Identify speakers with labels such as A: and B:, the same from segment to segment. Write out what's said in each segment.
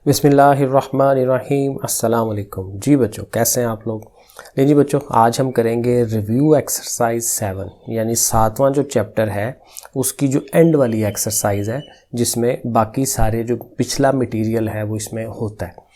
A: बिस्मिल्लाहिर्रहमानिर्रहीम। अस्सलाम वालेकुम। जी बच्चों, कैसे हैं आप लोग? नहीं जी बच्चों, आज हम करेंगे रिव्यू एक्सरसाइज 7 यानी 7वां जो चैप्टर है उसकी जो एंड वाली एक्सरसाइज है, जिसमें बाकी सारे जो पिछला मटेरियल है वो इसमें होता है।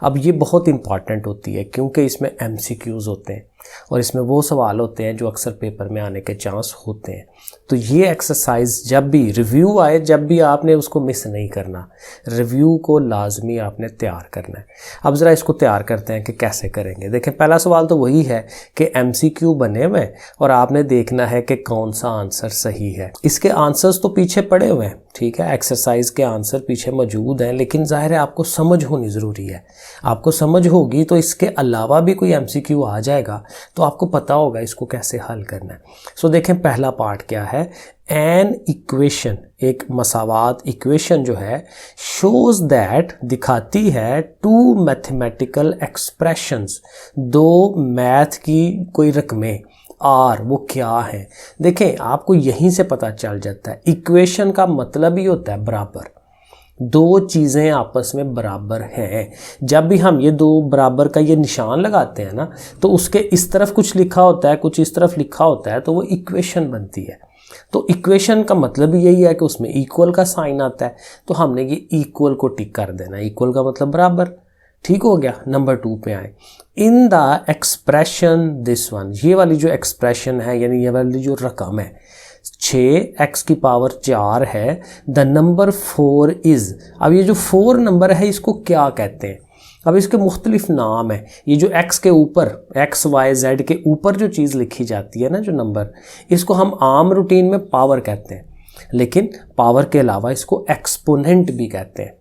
A: अब ये बहुत इंपॉर्टेंट होती है क्योंकि इसमें MCQs होते हैं और इसमें वो सवाल होते हैं जो अक्सर पेपर में आने के चांस होते हैं। तो ये एक्सरसाइज जब भी रिव्यू आए, जब भी आपने उसको मिस नहीं करना, रिव्यू को लाजमी आपने तैयार करना है। अब ज़रा इसको तैयार करते हैं कि कैसे करेंगे। देखें, पहला सवाल तो वही है कि MCQ बने हुए हैं और आपने देखना है कि कौन सा आंसर सही है। इसके आंसर्स तो पीछे पड़े हुए हैं, ठीक है, एक्सरसाइज के आंसर पीछे मौजूद हैं, लेकिन जाहिर है आपको समझ होनी ज़रूरी है। आपको समझ होगी तो इसके अलावा भी कोई MCQ आ जाएगा तो आपको पता होगा इसको कैसे हल करना है। सो देखें, पहला पार्ट क्या है। एन इक्वेशन, एक मसावात इक्वेशन जो है, शोज दैट, दिखाती है, टू मैथमेटिकल एक्सप्रेशंस, दो मैथ की कोई रकमें आर, वो क्या है। देखें, आपको यहीं से पता चल जाता है इक्वेशन का मतलब ही होता है बराबर। दो चीज़ें आपस में बराबर हैं। जब भी हम ये दो बराबर का ये निशान लगाते हैं ना, तो उसके इस तरफ कुछ लिखा होता है, कुछ इस तरफ लिखा होता है, तो वो इक्वेशन बनती है। तो इक्वेशन का मतलब यही है कि उसमें इक्वल का साइन आता है, तो हमने ये इक्वल को टिक कर देना। इक्वल का मतलब बराबर। ठीक हो गया। नंबर 2 पे आए। In the expression this one, ये वाली जो एक्सप्रेशन है यानी ये वाली जो रकम है 6x की पावर 4 है, द नंबर 4 इज़। अब ये जो 4 नंबर है इसको क्या कहते हैं? अब इसके मुख्तलिफ नाम है। ये जो x के ऊपर, x y z के ऊपर जो चीज़ लिखी जाती है ना, जो नंबर, इसको हम आम रूटीन में पावर कहते हैं, लेकिन पावर के अलावा इसको एक्सपोनेंट भी कहते हैं।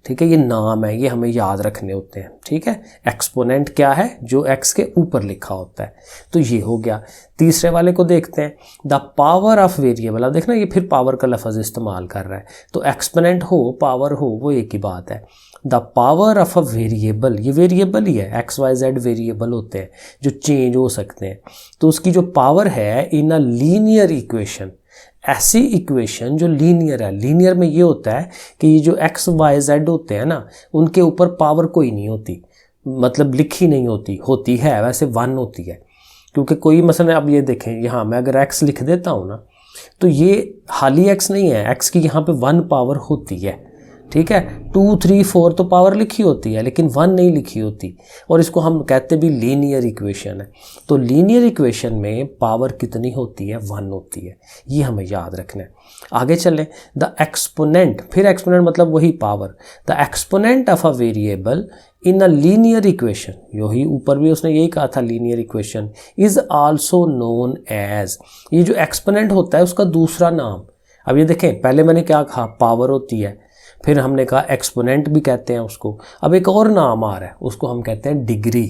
A: ठीक है, ये नाम है, ये हमें याद रखने होते हैं। ठीक है, एक्सपोनेंट क्या है? जो x के ऊपर लिखा होता है। तो ये हो गया। तीसरे वाले को देखते हैं। The power of variable. अब देखना, ये फिर पावर का लफ्ज़ इस्तेमाल कर रहा है, तो एक्सपोनेंट हो पावर हो वो एक ही बात है। The power of a variable, ये वेरिएबल ही है, x y z वेरिएबल होते हैं जो चेंज हो सकते हैं। तो उसकी जो पावर है इन अ लीनियर इक्वेशन, ऐसी इक्वेशन जो लीनियर है। लीनियर में ये होता है कि ये जो x y z होते हैं ना, उनके ऊपर पावर कोई नहीं होती, मतलब लिखी नहीं होती, होती है वैसे 1 होती है। क्योंकि कोई मसला, अब ये देखें, यहाँ मैं अगर x लिख देता हूँ ना, तो ये खाली x नहीं है, x की यहाँ पे 1 पावर होती है। ठीक है, 2 3 4 तो पावर लिखी होती है, लेकिन 1 नहीं लिखी होती, और इसको हम कहते भी लीनियर इक्वेशन है। तो लीनियर इक्वेशन में पावर कितनी होती है? 1 होती है। ये हमें याद रखना है। आगे चलें। द एक्सपोनेंट, फिर एक्सपोनेंट मतलब वही power. The exponent of a variable in a linear equation, यही ऊपर भी उसने यही कहा था, linear equation, is also known as. ये जो एक्सपोनेंट होता है उसका दूसरा नाम। अब ये देखें, पहले मैंने क्या कहा, पावर होती है, फिर हमने कहा एक्सपोनेंट भी कहते हैं उसको। अब एक और नाम आ रहा है, उसको हम कहते हैं डिग्री।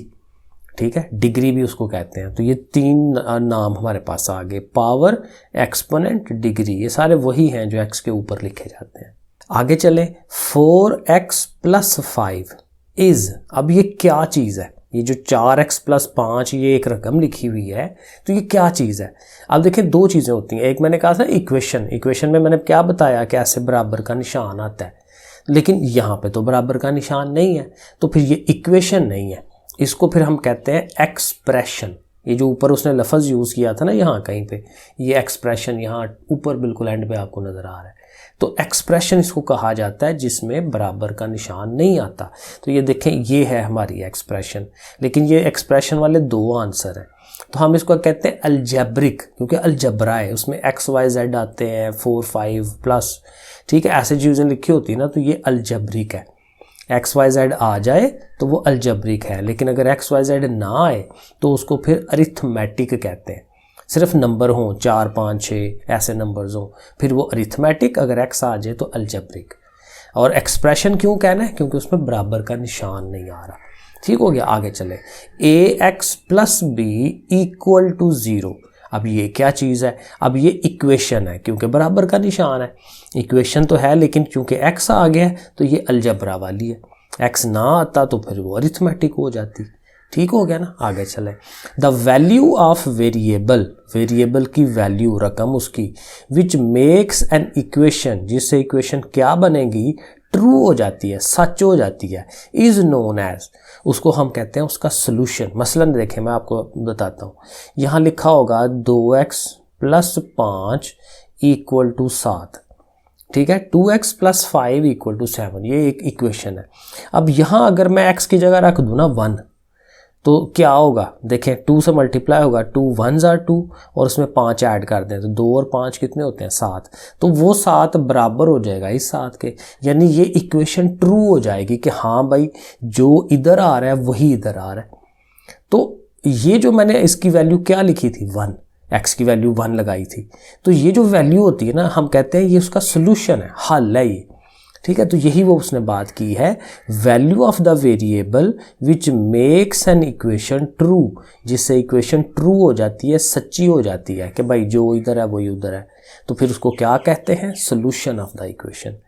A: ठीक है, डिग्री भी उसको कहते हैं। तो ये 3 नाम हमारे पास आ गए, पावर, एक्सपोनेंट, डिग्री। ये सारे वही हैं जो x के ऊपर लिखे जाते हैं। आगे चलें। 4x + 5 is. अब ये क्या चीज़ है? ये जो 4x + 5, ये एक रकम लिखी हुई है, तो ये क्या चीज़ है? अब देखिए, दो चीज़ें होती हैं। एक मैंने कहा था इक्वेशन, इक्वेशन में मैंने क्या बताया कि ऐसे बराबर का निशान आता है, लेकिन यहाँ पे तो बराबर का निशान नहीं है, तो फिर ये इक्वेशन नहीं है, इसको फिर हम कहते हैं एक्सप्रेशन। ये जो ऊपर उसने लफ्ज़ यूज़ किया था ना यहाँ कहीं पे, ये एक्सप्रेशन यहाँ ऊपर बिल्कुल एंड पे आपको नज़र आ रहा है। तो एक्सप्रेशन इसको कहा जाता है जिसमें बराबर का निशान नहीं आता। तो ये देखें, ये है हमारी एक्सप्रेशन, लेकिन ये एक्सप्रेशन वाले 2 आंसर हैं। तो हम इसको कहते हैं अलजेब्रिक, क्योंकि अलजबरा है, उसमें x y z आते हैं, 4 5 प्लस। ठीक है, ऐसे चीज़ें लिखी होती है ना, तो ये अलजब्रिक है। x y z आ जाए तो वो अलजब्रिक है, लेकिन अगर x y z ना आए तो उसको फिर अरिथमेटिक कहते हैं। सिर्फ नंबर हों 4 5 6 ऐसे नंबर्स हों, फिर वो अरिथमेटिक। अगर x आ जाए तो अलजब्रिक। और एक्सप्रेशन क्यों कहना है? क्योंकि उसमें बराबर का निशान नहीं आ रहा। ठीक हो गया। आगे चले। ax + b = 0। अब ये क्या चीज़ है? अब ये इक्वेशन है, क्योंकि बराबर का निशान है। इक्वेशन तो है, लेकिन क्योंकि x आ गया है तो ये अलजबरा वाली है। x ना आता तो फिर वो अरिथमेटिक हो जाती। ठीक हो गया ना। आगे चले। The value of variable, variable की वैल्यू, रकम उसकी, विच मेक्स एन इक्वेशन, जिससे इक्वेशन क्या बनेगी, ट्रू हो जाती है, सच हो जाती है, इज़ नोन एज, उसको हम कहते हैं उसका सोल्यूशन। मसलन देखें, मैं आपको बताता हूँ, यहाँ लिखा होगा 2x + 5 = 7, ठीक है, 2x + 5 = 7, ये एक इक्वेशन है। अब यहाँ अगर मैं x की जगह रख दूँ ना 1, तो क्या होगा, देखें 2 से मल्टीप्लाई होगा, 2 1s are 2 और उसमें 5 ऐड कर दें तो 2 और 5 कितने होते हैं, 7, तो वो 7 बराबर हो जाएगा इस 7 के, यानी ये इक्वेशन ट्रू हो जाएगी कि हाँ भाई जो इधर आ रहा है वही इधर आ रहा है। तो ये जो मैंने इसकी वैल्यू क्या लिखी थी, 1, x की वैल्यू 1 लगाई थी, तो ये जो वैल्यू होती है ना, हम कहते हैं ये उसका सोल्यूशन है, हल है ये, ठीक है। तो यही वो उसने बात की है, value of the variable which makes an equation true, जिससे इक्वेशन ट्रू हो जाती है, सच्ची हो जाती है कि भाई जो इधर है वही उधर है, तो फिर उसको क्या कहते हैं, सोल्यूशन ऑफ द इक्वेशन।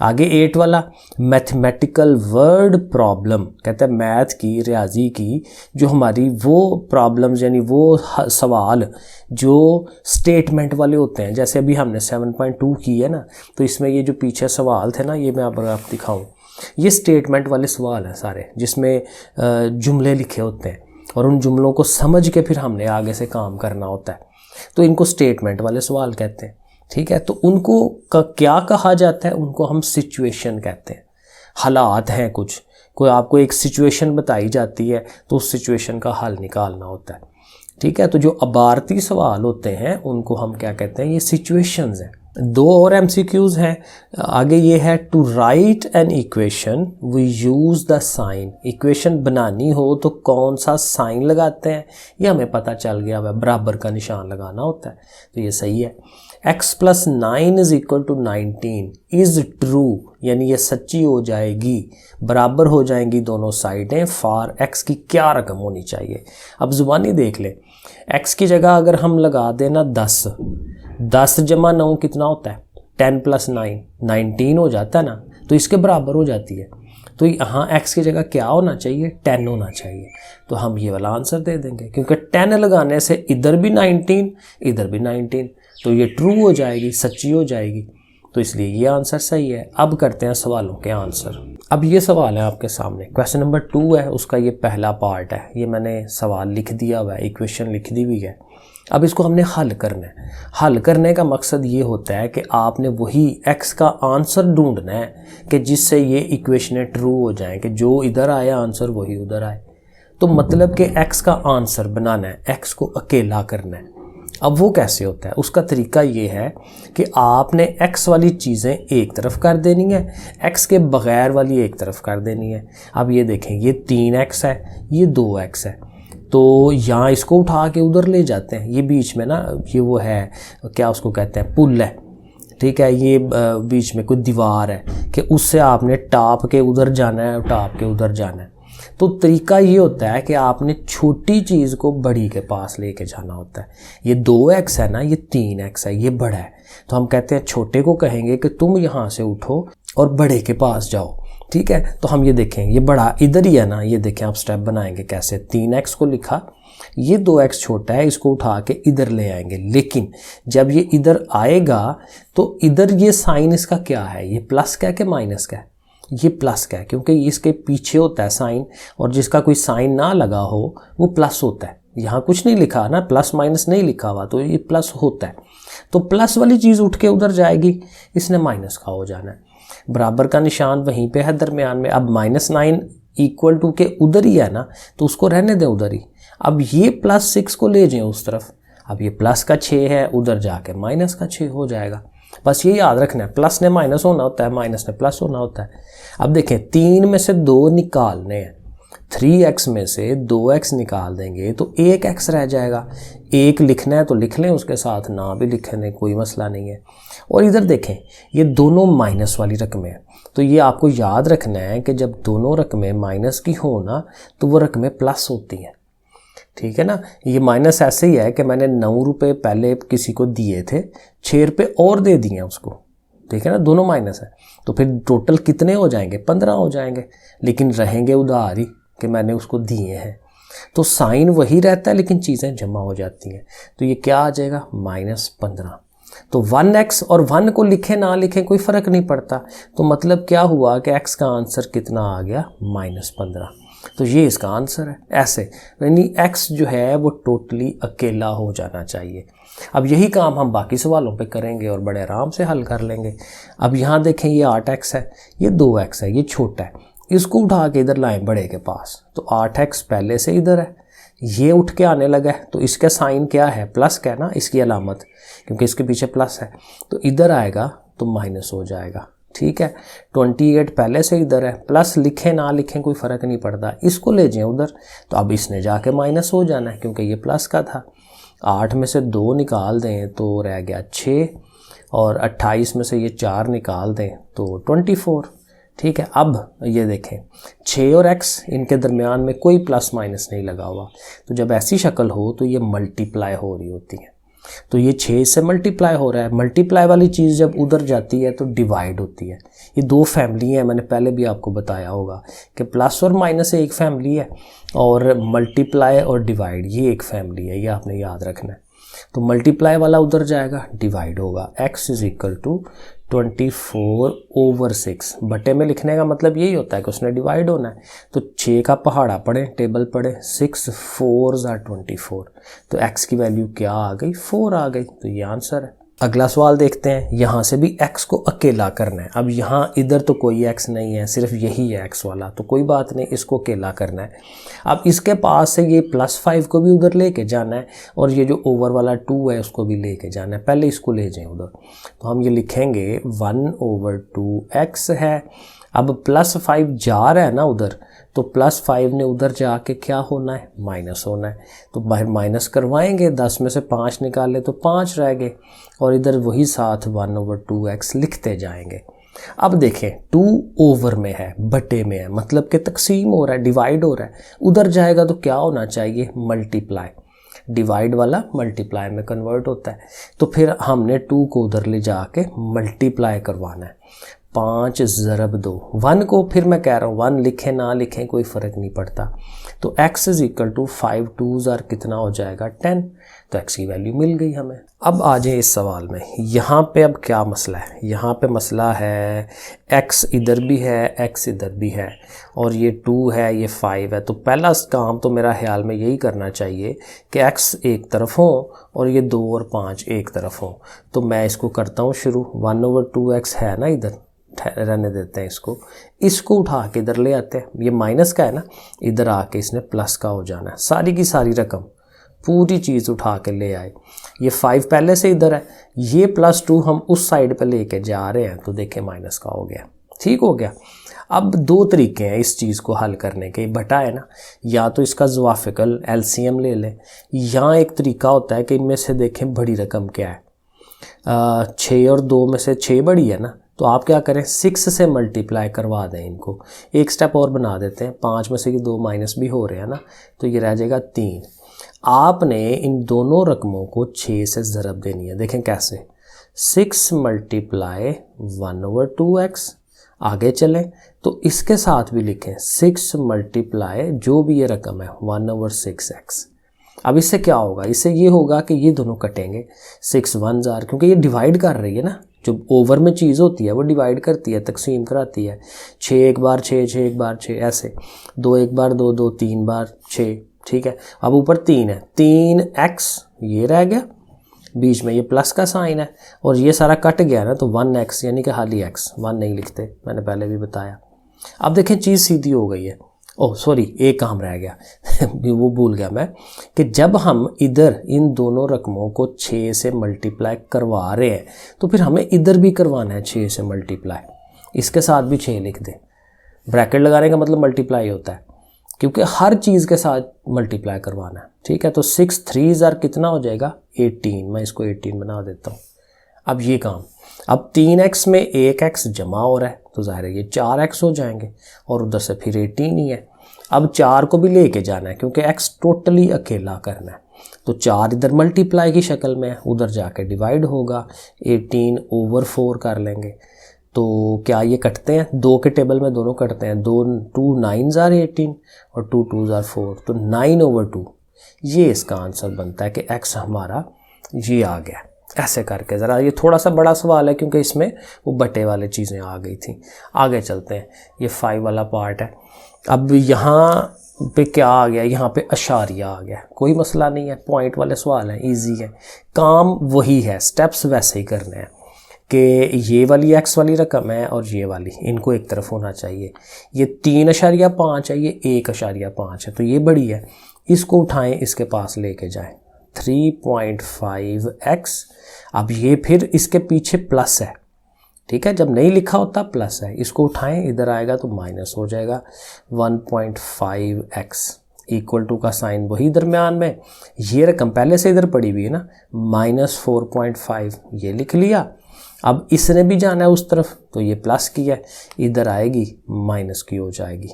A: आगे 8 वाला, मैथमेटिकल वर्ड प्रॉब्लम, कहते हैं मैथ की, रियाजी की जो हमारी वो प्रॉब्लम्स यानी वो सवाल जो स्टेटमेंट वाले होते हैं, जैसे अभी हमने 7.2 की है ना, तो इसमें ये जो पीछे सवाल थे ना, ये मैं आपको दिखाऊं, ये स्टेटमेंट वाले सवाल हैं सारे, जिसमें जुमले लिखे होते हैं और उन जुमलों को समझ के फिर हमने आगे से काम करना होता है, तो इनको स्टेटमेंट वाले सवाल कहते हैं, ठीक है। तो उनको क्या कहा जाता है, उनको हम सिचुएशन कहते हैं। हालात हैं कुछ, कोई आपको एक सिचुएशन बताई जाती है तो उस सिचुएशन का हल निकालना होता है, ठीक है। तो जो अबारती सवाल होते हैं उनको हम क्या कहते हैं, ये सिचुएशंस हैं। 2 और MCQs हैं आगे, ये है to write an equation we use the sign, equation बनानी हो तो कौन सा साइन लगाते हैं, ये हमें पता चल गया है, बराबर का निशान लगाना होता है, तो ये सही है। x + 9 = 19 इज़ ट्रू, यानी ये सच्ची हो जाएगी, बराबर हो जाएंगी दोनों साइडें, फॉर x की क्या रकम होनी चाहिए। अब ज़ुबानी देख ले, x की जगह अगर हम लगा देना 10 × 9 कितना होता है, 10 + 9 19 हो जाता है ना, तो इसके बराबर हो जाती है, तो यहाँ x की जगह क्या होना चाहिए, 10 होना चाहिए, तो हम ये वाला आंसर दे देंगे, क्योंकि 10 लगाने से इधर भी 19 इधर भी 19, तो ये ट्रू हो जाएगी, सच्ची हो जाएगी, तो इसलिए ये आंसर सही है। अब करते हैं सवालों के आंसर। अब ये सवाल है आपके सामने, क्वेश्चन नंबर 2 है, उसका ये पहला पार्ट है, ये मैंने सवाल लिख दिया हुआ है, इक्वेशन लिख दी हुई है। अब इसको हमने हल करना है। हल करने का मकसद ये होता है कि आपने वही x का आंसर ढूंढना है कि जिससे ये इक्वेशनें ट्रू हो जाएं, कि जो इधर आया आंसर वही उधर आए। तो मतलब कि x का आंसर बनाना है, x को अकेला करना है। अब वो कैसे होता है, उसका तरीका ये है कि आपने x वाली चीज़ें एक तरफ कर देनी है, x के बग़ैर वाली एक तरफ कर देनी है। अब ये देखें, ये 3x है, ये 2x है, तो यहाँ इसको उठा के उधर ले जाते हैं, ये बीच में ना ये वो है, क्या उसको कहते हैं, पुल है, ठीक है, ये बीच में कोई दीवार है कि उससे आपने टाप के उधर जाना है, टाप के उधर जाना है। तो तरीका ये होता है कि आपने छोटी चीज़ को बड़ी के पास लेके जाना होता है। ये 2x है ना, ये 3x है, ये बड़ा है, तो हम कहते हैं छोटे को कहेंगे कि तुम यहाँ से उठो और बड़े के पास जाओ, ठीक है। तो हम ये देखें, ये बड़ा इधर ही है ना, ये देखें आप स्टेप बनाएंगे कैसे, 3x को लिखा, ये 2x छोटा है, इसको उठा के इधर ले आएंगे, लेकिन जब ये इधर आएगा तो इधर ये साइन इसका क्या है, ये प्लस का है कि माइनस का है, ये प्लस का है, क्योंकि इसके पीछे होता है साइन, और जिसका कोई साइन ना लगा हो वो प्लस होता है। यहाँ कुछ नहीं लिखा ना, प्लस माइनस नहीं लिखा हुआ, तो ये प्लस होता है, तो प्लस वाली चीज़ उठ के उधर जाएगी, इसने माइनस का हो जाना है। बराबर का निशान वहीं पे है दरमियान में। अब -9 = के उधर ही है ना, तो उसको रहने दें उधर ही। अब ये +6 को ले जाएं उस तरफ, अब ये प्लस का 6 है, उधर जाके माइनस का 6 हो जाएगा। बस ये याद रखना है, प्लस ने माइनस होना होता है, माइनस ने प्लस होना होता है। अब देखें, 3 में से 2 निकालने हैं, 3x में से 2x निकाल देंगे तो 1x रह जाएगा। 1 लिखना है तो लिख लें, उसके साथ ना भी लिखने कोई मसला नहीं है। और इधर देखें, ये दोनों माइनस वाली रकमें हैं, तो ये आपको याद रखना है कि जब दोनों रकमें माइनस की हो ना, तो वो रकमें प्लस होती हैं, ठीक है ना। ये माइनस ऐसे ही है कि मैंने 9 रुपये पहले किसी को दिए थे, 6 रुपये और दे दिए उसको, ठीक है ना, दोनों माइनस है, तो फिर टोटल कितने हो जाएंगे, 15 हो जाएंगे, लेकिन रहेंगे उधार ही कि मैंने उसको दिए हैं। तो साइन वही रहता है लेकिन चीज़ें जमा हो जाती हैं, तो ये क्या आ जाएगा, -15। तो 1x और 1 को लिखें ना लिखें कोई फ़र्क नहीं पड़ता। तो मतलब क्या हुआ कि x का आंसर कितना आ गया, -15। तो ये इसका आंसर है। ऐसे यानी x जो है वो टोटली अकेला हो जाना चाहिए। अब यही काम हम बाकी सवालों पे करेंगे और बड़े आराम से हल कर लेंगे। अब यहाँ देखें ये 8x है, ये 2x है, ये छोटा है, इसको उठा के इधर लाएं बड़े के पास। तो 8x पहले से इधर है, ये उठ के आने लगा है, तो इसका साइन क्या है, प्लस का है ना, इसकी अलामत, क्योंकि इसके पीछे प्लस है। तो इधर आएगा तो माइनस हो जाएगा। ठीक है, 28 पहले से इधर है, प्लस लिखें ना लिखें कोई फ़र्क नहीं पड़ता, इसको ले जाएं उधर। तो अब इसने जाके माइनस हो जाना है क्योंकि ये प्लस का था। 8 में से 2 निकाल दें तो रह गया 6, और 28 में से ये 4 निकाल दें तो 24। ठीक है, अब ये देखें 6 और x इनके दरमियान में कोई प्लस माइनस नहीं लगा हुआ। तो जब ऐसी शक्ल हो तो ये मल्टीप्लाई हो रही होती है। तो ये 6 से मल्टीप्लाई हो रहा है। मल्टीप्लाई वाली चीज़ जब उधर जाती है तो डिवाइड होती है। ये 2 फैमिली हैं, मैंने पहले भी आपको बताया होगा कि प्लस और माइनस एक फैमिली है और मल्टीप्लाई और डिवाइड ये एक फैमिली है, ये आपने याद रखना है। तो मल्टीप्लाई वाला उधर जाएगा, डिवाइड होगा। x is equal to 24/6। बटे में लिखने का मतलब यही होता है कि उसने डिवाइड होना है। तो 6 का पहाड़ा पढ़ें, टेबल पढ़ें, 6 4s are 24। तो x की वैल्यू क्या आ गई, 4 आ गई। तो ये आंसर है। अगला सवाल देखते हैं। यहाँ से भी x को अकेला करना है। अब यहाँ इधर तो कोई x नहीं है, सिर्फ यही है x वाला, तो कोई बात नहीं, इसको अकेला करना है। अब इसके पास से ये +5 को भी उधर लेके जाना है और ये जो ओवर वाला 2 है उसको भी लेके जाना है। पहले इसको ले जाएं उधर। तो हम ये लिखेंगे 1/2x है। अब +5 जा रहा है ना उधर, तो +5 ने उधर जाके क्या होना है, माइनस होना है। तो बाहर माइनस करवाएंगे, 10 में से 5 निकाले तो 5 रह गए, और इधर वही साथ 1/2x लिखते जाएंगे। अब देखें 2 ओवर में है, बटे में है, मतलब कि तकसीम हो रहा है, डिवाइड हो रहा है। उधर जाएगा तो क्या होना चाहिए, मल्टीप्लाई। डिवाइड वाला मल्टीप्लाई में कन्वर्ट होता है। तो फिर हमने 2 को उधर ले जाके मल्टीप्लाई करवाना है। 5 ज़रब 2, 1 को फिर मैं कह रहा हूँ 1 लिखें ना लिखें कोई फ़र्क नहीं पड़ता। तो x is equal to 5 2s are कितना हो जाएगा, 10। तो x की वैल्यू मिल गई हमें। अब आ जाए इस सवाल में। यहाँ पे अब क्या मसला है, यहाँ पे मसला है x इधर भी है, x इधर भी है, और ये 2 है, ये 5 है। तो पहला काम तो मेरा ख्याल में यही करना चाहिए कि x एक तरफ हो और ये 2 और 5 एक तरफ हो। तो मैं इसको करता हूँ शुरू। 1/2x है ना, इधर रहने देते हैं इसको उठा के इधर ले आते हैं। ये माइनस का है ना, इधर आके इसने प्लस का हो जाना है। सारी की सारी रकम पूरी चीज़ उठा के ले आए। ये 5 पहले से इधर है, ये +2 हम उस साइड पे लेके जा रहे हैं, तो देखें माइनस का हो गया। ठीक हो गया। अब 2 तरीके हैं इस चीज़ को हल करने के। बटा है ना, या तो इसका ज़वाफ़िकल LCM ले लें, या एक तरीका होता है कि इनमें से देखें बड़ी रकम क्या है। 6 और 2 में से 6 बड़ी है ना, तो आप क्या करें, 6 से मल्टीप्लाई करवा दें इनको। एक स्टेप और बना देते हैं, 5 में से 2 माइनस भी हो रहे हैं ना, तो ये रह जाएगा 3। आपने इन दोनों रकमों को 6 से ज़रब देनी है। देखें कैसे, 6 मल्टीप्लाई 1/2x। आगे चलें तो इसके साथ भी लिखें 6 मल्टीप्लाई जो भी ये रकम है 1/6x। अब इससे क्या होगा, इससे ये होगा कि ये दोनों कटेंगे, 6 1s are, क्योंकि ये डिवाइड कर रही है ना, जो ओवर में चीज़ होती है वो डिवाइड करती है, तकसीम कराती है। 6 एक बार 6, 6 एक बार 6, ऐसे 2 एक बार 2, 2 3 बार 6। ठीक है, अब ऊपर 3 है, 3x ये रह गया, बीच में ये प्लस का साइन है, और ये सारा कट गया ना, तो 1x यानी कि खाली x, 1 नहीं लिखते, मैंने पहले भी बताया। अब देखें चीज़ सीधी हो गई है। ओह सॉरी, एक काम रह गया वो भूल गया मैं, कि जब हम इधर इन दोनों रकमों को 6 से मल्टीप्लाई करवा रहे हैं, तो फिर हमें इधर भी करवाना है 6 से मल्टीप्लाई। इसके साथ भी 6 लिख दें। ब्रैकेट लगाने का मतलब मल्टीप्लाई होता है, क्योंकि हर चीज़ के साथ मल्टीप्लाई करवाना है। ठीक है, तो 6 3s are कितना हो जाएगा, 18। मैं इसको 18 बना देता हूँ। अब ये काम, अब 3x में 1x जमा हो रहा है, तो ज़ाहिर है ये 4x हो जाएंगे, और उधर से फिर 18 ही है। अब 4 को भी लेके जाना है, क्योंकि x टोटली अकेला करना है। तो 4 इधर मल्टीप्लाई की शक्ल में है, उधर जाके डिवाइड होगा, 18/4 कर लेंगे। तो क्या ये कटते हैं, 2 के टेबल में दोनों कटते हैं। 2 9s are 18 और 2 2s are 4, तो 9/2 ये इसका आंसर बनता है कि x हमारा ये आ गया। ऐसे करके। ज़रा ये थोड़ा सा बड़ा सवाल है क्योंकि इसमें वो बटे वाली चीज़ें आ गई थी। आगे चलते हैं, ये 5 वाला पार्ट है। अब यहाँ पे क्या आ गया, यहाँ पे अशारिया आ गया, कोई मसला नहीं है, पॉइंट वाले सवाल हैं, इजी है, काम वही है, स्टेप्स वैसे ही करने हैं कि ये वाली x वाली रकम है और ये वाली, इनको एक तरफ होना चाहिए। ये 3.5 है, ये 1.5 है, तो ये बड़ी है, इसको उठाएं, इसके पास लेके जाएं, 3.5x। अब ये फिर इसके पीछे प्लस है, ठीक है, जब नहीं लिखा होता प्लस है, इसको उठाएं, इधर आएगा तो माइनस हो जाएगा। 1.5x इक्वल टू का साइन वही दरमियान में, ये रकम पहले से इधर पड़ी हुई है ना, -4.5, ये लिख लिया। अब इसने भी जाना है उस तरफ, तो ये प्लस की है, इधर आएगी माइनस की हो जाएगी।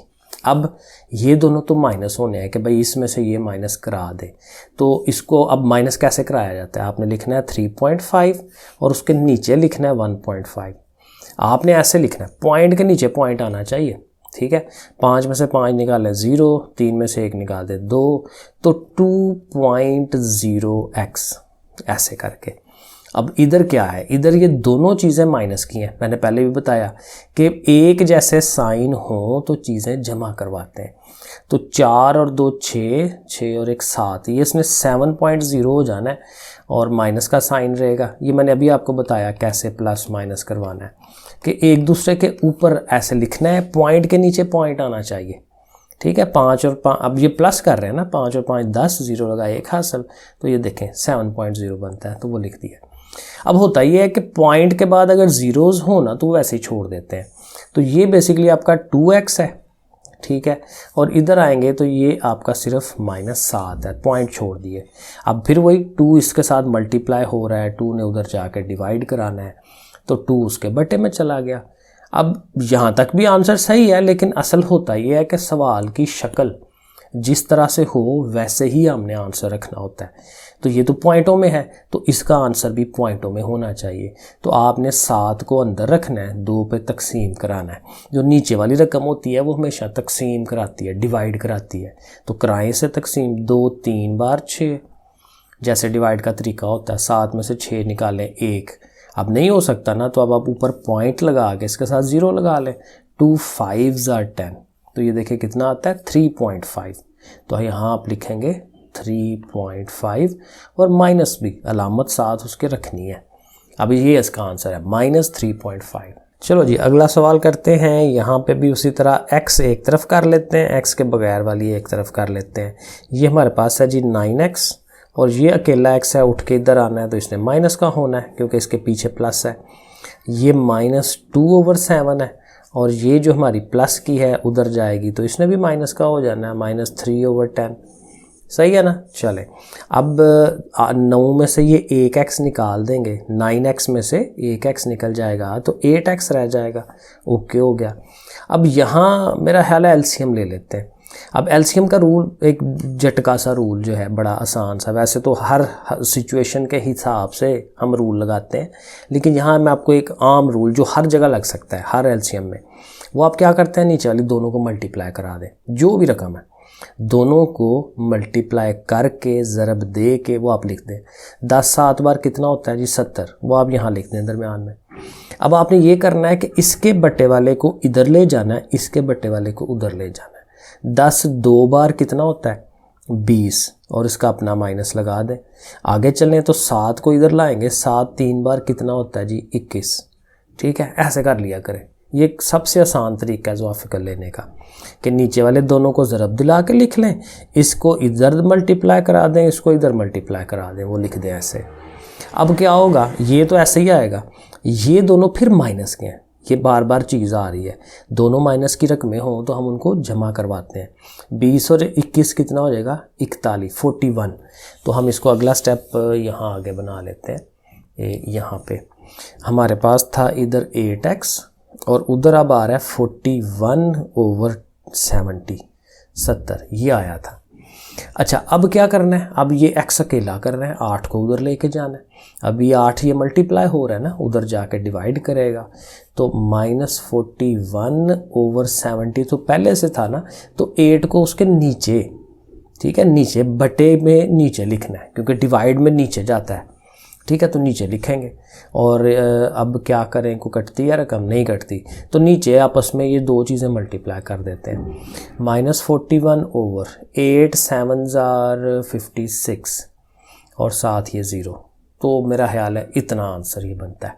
A: अब ये दोनों तो माइनस होने हैं कि भाई इसमें से ये माइनस करा दे, तो इसको अब माइनस कैसे कराया जाता है, आपने लिखना है 3.5 और उसके नीचे लिखना है 1.5। आपने ऐसे लिखना है, पॉइंट के नीचे पॉइंट आना चाहिए, ठीक है। 5 में से 5 निकालें 0, 3 में से 1 निकाल दे 2, तो 2.0x ऐसे करके। अब इधर क्या है, इधर ये दोनों चीज़ें माइनस की हैं, मैंने पहले भी बताया कि एक जैसे साइन हो तो चीज़ें जमा करवाते हैं। तो 4 और 2 6, 6 और 1 7, ये इसने 7.0 हो जाना है और माइनस का साइन रहेगा। ये मैंने अभी आपको बताया कैसे प्लस माइनस करवाना है, कि एक दूसरे के ऊपर ऐसे लिखना है, पॉइंट के नीचे पॉइंट आना चाहिए, ठीक है। 5 और 5, अब ये प्लस कर रहे हैं ना, 5 और 5 10, 0 लगाए 1 हासिल, तो ये देखें 7.0 बनता है, तो वो लिख दिया। अब होता ये है कि पॉइंट के बाद अगर ज़ीरोज़ हो ना तो वैसे ही छोड़ देते हैं, तो ये बेसिकली आपका 2x है, ठीक है, और इधर आएंगे तो ये आपका सिर्फ -7 है, पॉइंट छोड़ दिए। अब फिर वही 2 इसके साथ मल्टीप्लाई हो रहा है, 2 ने उधर जाकर डिवाइड कराना है, तो 2 उसके बटे में चला गया। अब यहाँ तक भी आंसर सही है, लेकिन असल होता ये है कि सवाल की शक्ल जिस तरह से हो वैसे ही हमने आंसर रखना होता है। तो ये तो पॉइंटों में है, तो इसका आंसर भी पॉइंटों में होना चाहिए। तो आपने 7 को अंदर रखना है, 2 पे तकसीम कराना है। जो नीचे वाली रकम होती है वो हमेशा तकसीम कराती है, डिवाइड कराती है, तो कराएं से तकसीम, 2 3 बार 6, जैसे डिवाइड का तरीका होता है। 7 में से 6 निकालें 1, अब नहीं हो सकता ना, तो अब आप ऊपर पॉइंट लगा के इसके साथ 0 लगा लें। 2 5 are 10, तो ये देखिए कितना आता है 3.5, तो यहाँ आप लिखेंगे 3.5 और माइनस भी अलामत साथ उसके रखनी है। अब ये इसका आंसर है -3.5। चलो जी अगला सवाल करते हैं। यहाँ पे भी उसी तरह x एक तरफ कर लेते हैं, x के बगैर वाली एक तरफ कर लेते हैं। ये हमारे पास है जी 9x और ये अकेला x है, उठ के इधर आना है तो इसने माइनस का होना है क्योंकि इसके पीछे प्लस है। ये -2/7 है और ये जो हमारी प्लस की है उधर जाएगी तो इसने भी माइनस का हो जाना है, -3/10। सही है ना। चले अब 9 में से ये 1x निकाल देंगे, 9x में से 1x निकल जाएगा तो 8x रह जाएगा। ओके हो गया। अब यहाँ मेरा ख्याल है एलसीएम ले लेते हैं। अब एलसीएम का रूल एक झटका सा रूल जो है, बड़ा आसान सा, वैसे तो हर सिचुएशन के हिसाब से हम रूल लगाते हैं, लेकिन यहाँ मैं आपको एक आम रूल जो हर जगह लग सकता है हर एलसीएम में, वो आप क्या करते हैं, नीचे वाली दोनों को मल्टीप्लाई करा दें, जो भी रकम है दोनों को मल्टीप्लाई करके ज़रब दे के वो आप लिख दें। 10 7 बार कितना होता है जी 70, वो आप यहाँ लिख दें दरमियान में। अब आपने ये करना है कि इसके बट्टे वाले को इधर ले जाना है, इसके बट्टे वाले को उधर ले जाना है। 10 2 बार कितना होता है 20 और इसका अपना माइनस लगा दें। आगे चलें तो 7 को इधर लाएंगे, 7 3 बार कितना होता है जी 21। ठीक है, ऐसे कर लिया करें। ये सबसे आसान तरीका है ज़वाफिकल लेने का कि नीचे वाले दोनों को ज़रब दिला के लिख लें, इसको इधर मल्टीप्लाई करा दें, इसको इधर मल्टीप्लाई करा दें, वो लिख दें ऐसे। अब क्या होगा, ये तो ऐसे ही आएगा, ये दोनों फिर माइनस के हैं, ये बार बार चीज़ आ रही है, दोनों माइनस की रकमें हों तो हम उनको जमा करवाते हैं। 20 और 21 कितना हो जाएगा 41 41। तो हम इसको अगला स्टेप यहाँ आगे बना लेते हैं। यहाँ पे हमारे पास था इधर 8x और उधर अब आ रहा है 41/70 70, ये आया था। अच्छा अब क्या करना है, अब ये x अकेला कर रहे हैं, 8 को उधर लेके जाना है। अब ये 8 ये मल्टीप्लाई हो रहा है ना, उधर जाके डिवाइड करेगा तो -41/70 तो पहले से था ना, तो 8 को उसके नीचे, ठीक है, नीचे बटे में नीचे लिखना है क्योंकि डिवाइड में नीचे जाता है। ठीक है, तो नीचे लिखेंगे। और अब क्या करें, को कटती है रकम, नहीं कटती, तो नीचे आपस में ये दो चीज़ें मल्टीप्लाई कर देते हैं। -41 ओवर 8 7s are 56 और साथ ये 0, तो मेरा ख्याल है इतना आंसर ये बनता है।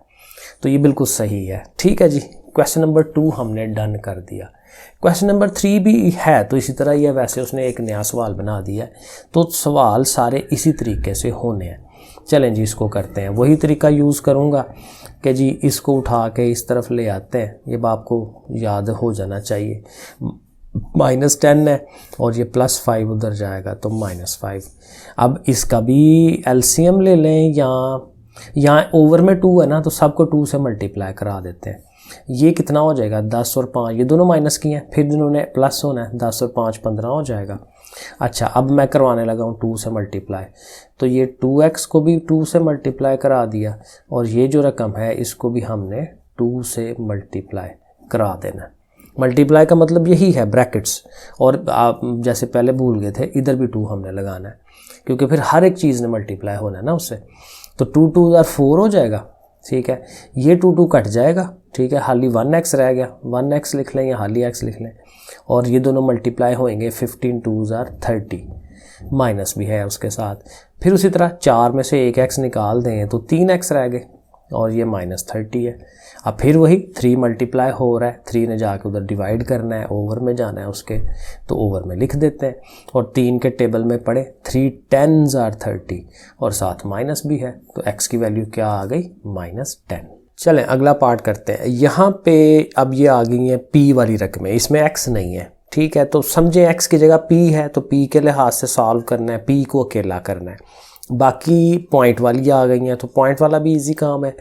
A: तो ये बिल्कुल सही है। ठीक है जी, क्वेश्चन नंबर 2 हमने डन कर दिया। क्वेश्चन नंबर 3 भी है तो इसी तरह ही है, वैसे उसने एक नया सवाल बना दिया है, तो सवाल सारे इसी तरीके से होने हैं। चलें जी, इसको करते हैं। वही तरीका यूज़ करूँगा कि जी इसको उठा के इस तरफ ले आते हैं, ये आपको याद हो जाना चाहिए। -10 है और ये +5 उधर जाएगा तो -5। अब इसका भी एलसीएम ले लें, या यहाँ ओवर में 2 है ना, तो सबको 2 से मल्टीप्लाई करा देते हैं। ये कितना हो जाएगा, 10 और 5, ये दोनों माइनस की हैं, फिर जिन्होंने प्लस होना है 10 और 5 15 हो जाएगा। अच्छा, अब मैं करवाने लगा हूँ 2 से मल्टीप्लाई, तो ये 2x को भी 2 से मल्टीप्लाई करा दिया, और ये जो रकम है इसको भी हमने 2 से मल्टीप्लाई करा देना। मल्टीप्लाई का मतलब यही है, ब्रैकेट्स, और आप जैसे पहले भूल गए थे, इधर भी 2 हमने लगाना है, क्योंकि फिर हर एक चीज़ ने मल्टीप्लाई होना है ना उससे। तो 2 2 और 4 हो जाएगा। ठीक है, ये 2 2 कट जाएगा। ठीक है, हाली 1x रह गया, 1x लिख लें या हाली x लिख लें, और ये दोनों मल्टीप्लाई होएंगे। 15 2s are 30, माइनस भी है उसके साथ। फिर उसी तरह 4 में से एक x निकाल दें तो 3x रह गए, और ये -30 है। अब फिर वही 3 मल्टीप्लाई हो रहा है, 3 ने जाके उधर डिवाइड करना है, ओवर में जाना है उसके, तो ओवर में लिख देते हैं। और 3 के टेबल में पढ़े 3 10s are 30, और साथ माइनस भी है, तो x की वैल्यू क्या आ गई, -10। चलें अगला पार्ट करते हैं। यहाँ पे अब ये आ गई है p वाली रकमें, इसमें x नहीं है। ठीक है, तो समझें x की जगह p है, तो p के लिहाज से सॉल्व करना है, p को अकेला करना है। बाकी पॉइंट वाली आ गई हैं, तो पॉइंट वाला भी इजी काम है,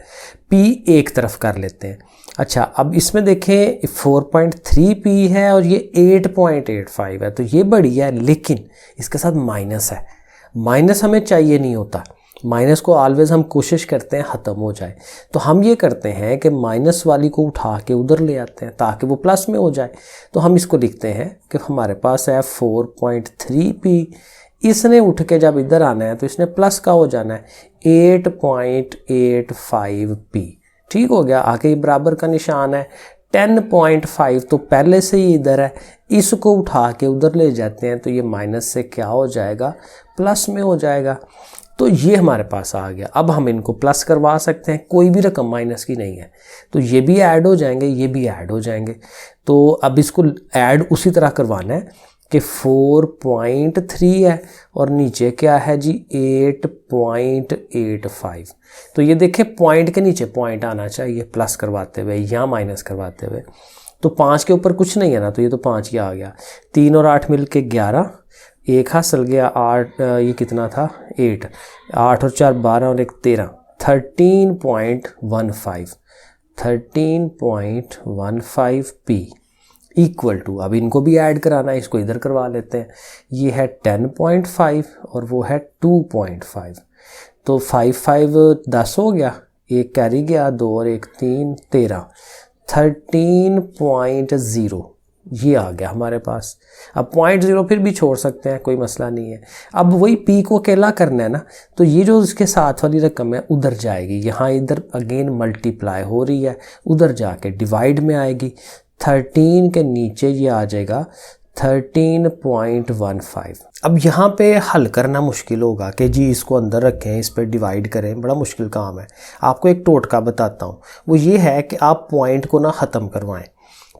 A: p एक तरफ कर लेते हैं। अच्छा, अब इसमें देखें 4.3p है और ये 8.85 है, तो ये बड़ी है, लेकिन इसके साथ माइनस है। माइनस हमें चाहिए नहीं होता, माइनस को ऑलवेज हम कोशिश करते हैं ख़त्म हो जाए, तो हम ये करते हैं कि माइनस वाली को उठा के उधर ले आते हैं ताकि वो प्लस में हो जाए। तो हम इसको लिखते हैं कि हमारे पास है 4.3p, इसने उठ के जब इधर आना है तो इसने प्लस का हो जाना है 8.85p। ठीक हो गया, आके बराबर का निशान है। 10.5 तो पहले से ही इधर है, इसको उठा के उधर ले जाते हैं तो ये माइनस से क्या हो जाएगा, प्लस में हो जाएगा। तो ये हमारे पास आ गया। अब हम इनको प्लस करवा सकते हैं, कोई भी रकम माइनस की नहीं है, तो ये भी ऐड हो जाएंगे, ये भी ऐड हो जाएंगे। तो अब इसको ऐड उसी तरह करवाना है कि 4.3 है और नीचे क्या है जी 8.85। तो ये देखें पॉइंट के नीचे पॉइंट आना चाहिए प्लस करवाते हुए या माइनस करवाते हुए। तो 5 के ऊपर कुछ नहीं है ना, तो ये तो 5 ही आ गया। 3 और 8 मिल के 11, एक हासिल गया 8, ये कितना था 8, 8 और 4 12 और 1 13, 13.15p इक्वल टू, अब इनको भी ऐड कराना है, इसको इधर करवा लेते हैं। ये है 10.5 और वो है 2.5, तो 5 10 हो गया, एक कैरी गया, 2 और 1 3 13, 13.0 ये आ गया हमारे पास। अब 0.0 फिर भी छोड़ सकते हैं, कोई मसला नहीं है। अब वही p को अकेला करना है ना, तो ये जो उसके साथ वाली रकम है उधर जाएगी, यहाँ इधर अगेन मल्टीप्लाई हो रही है, उधर जाके डिवाइड में आएगी। 13 के नीचे ये आ जाएगा 13.15। अब यहाँ पे हल करना मुश्किल होगा कि जी इसको अंदर रखें, इस पर डिवाइड करें, बड़ा मुश्किल काम है। आपको एक टोटका बताता हूँ, वो ये है कि आप पॉइंट को ना ख़त्म करवाएं।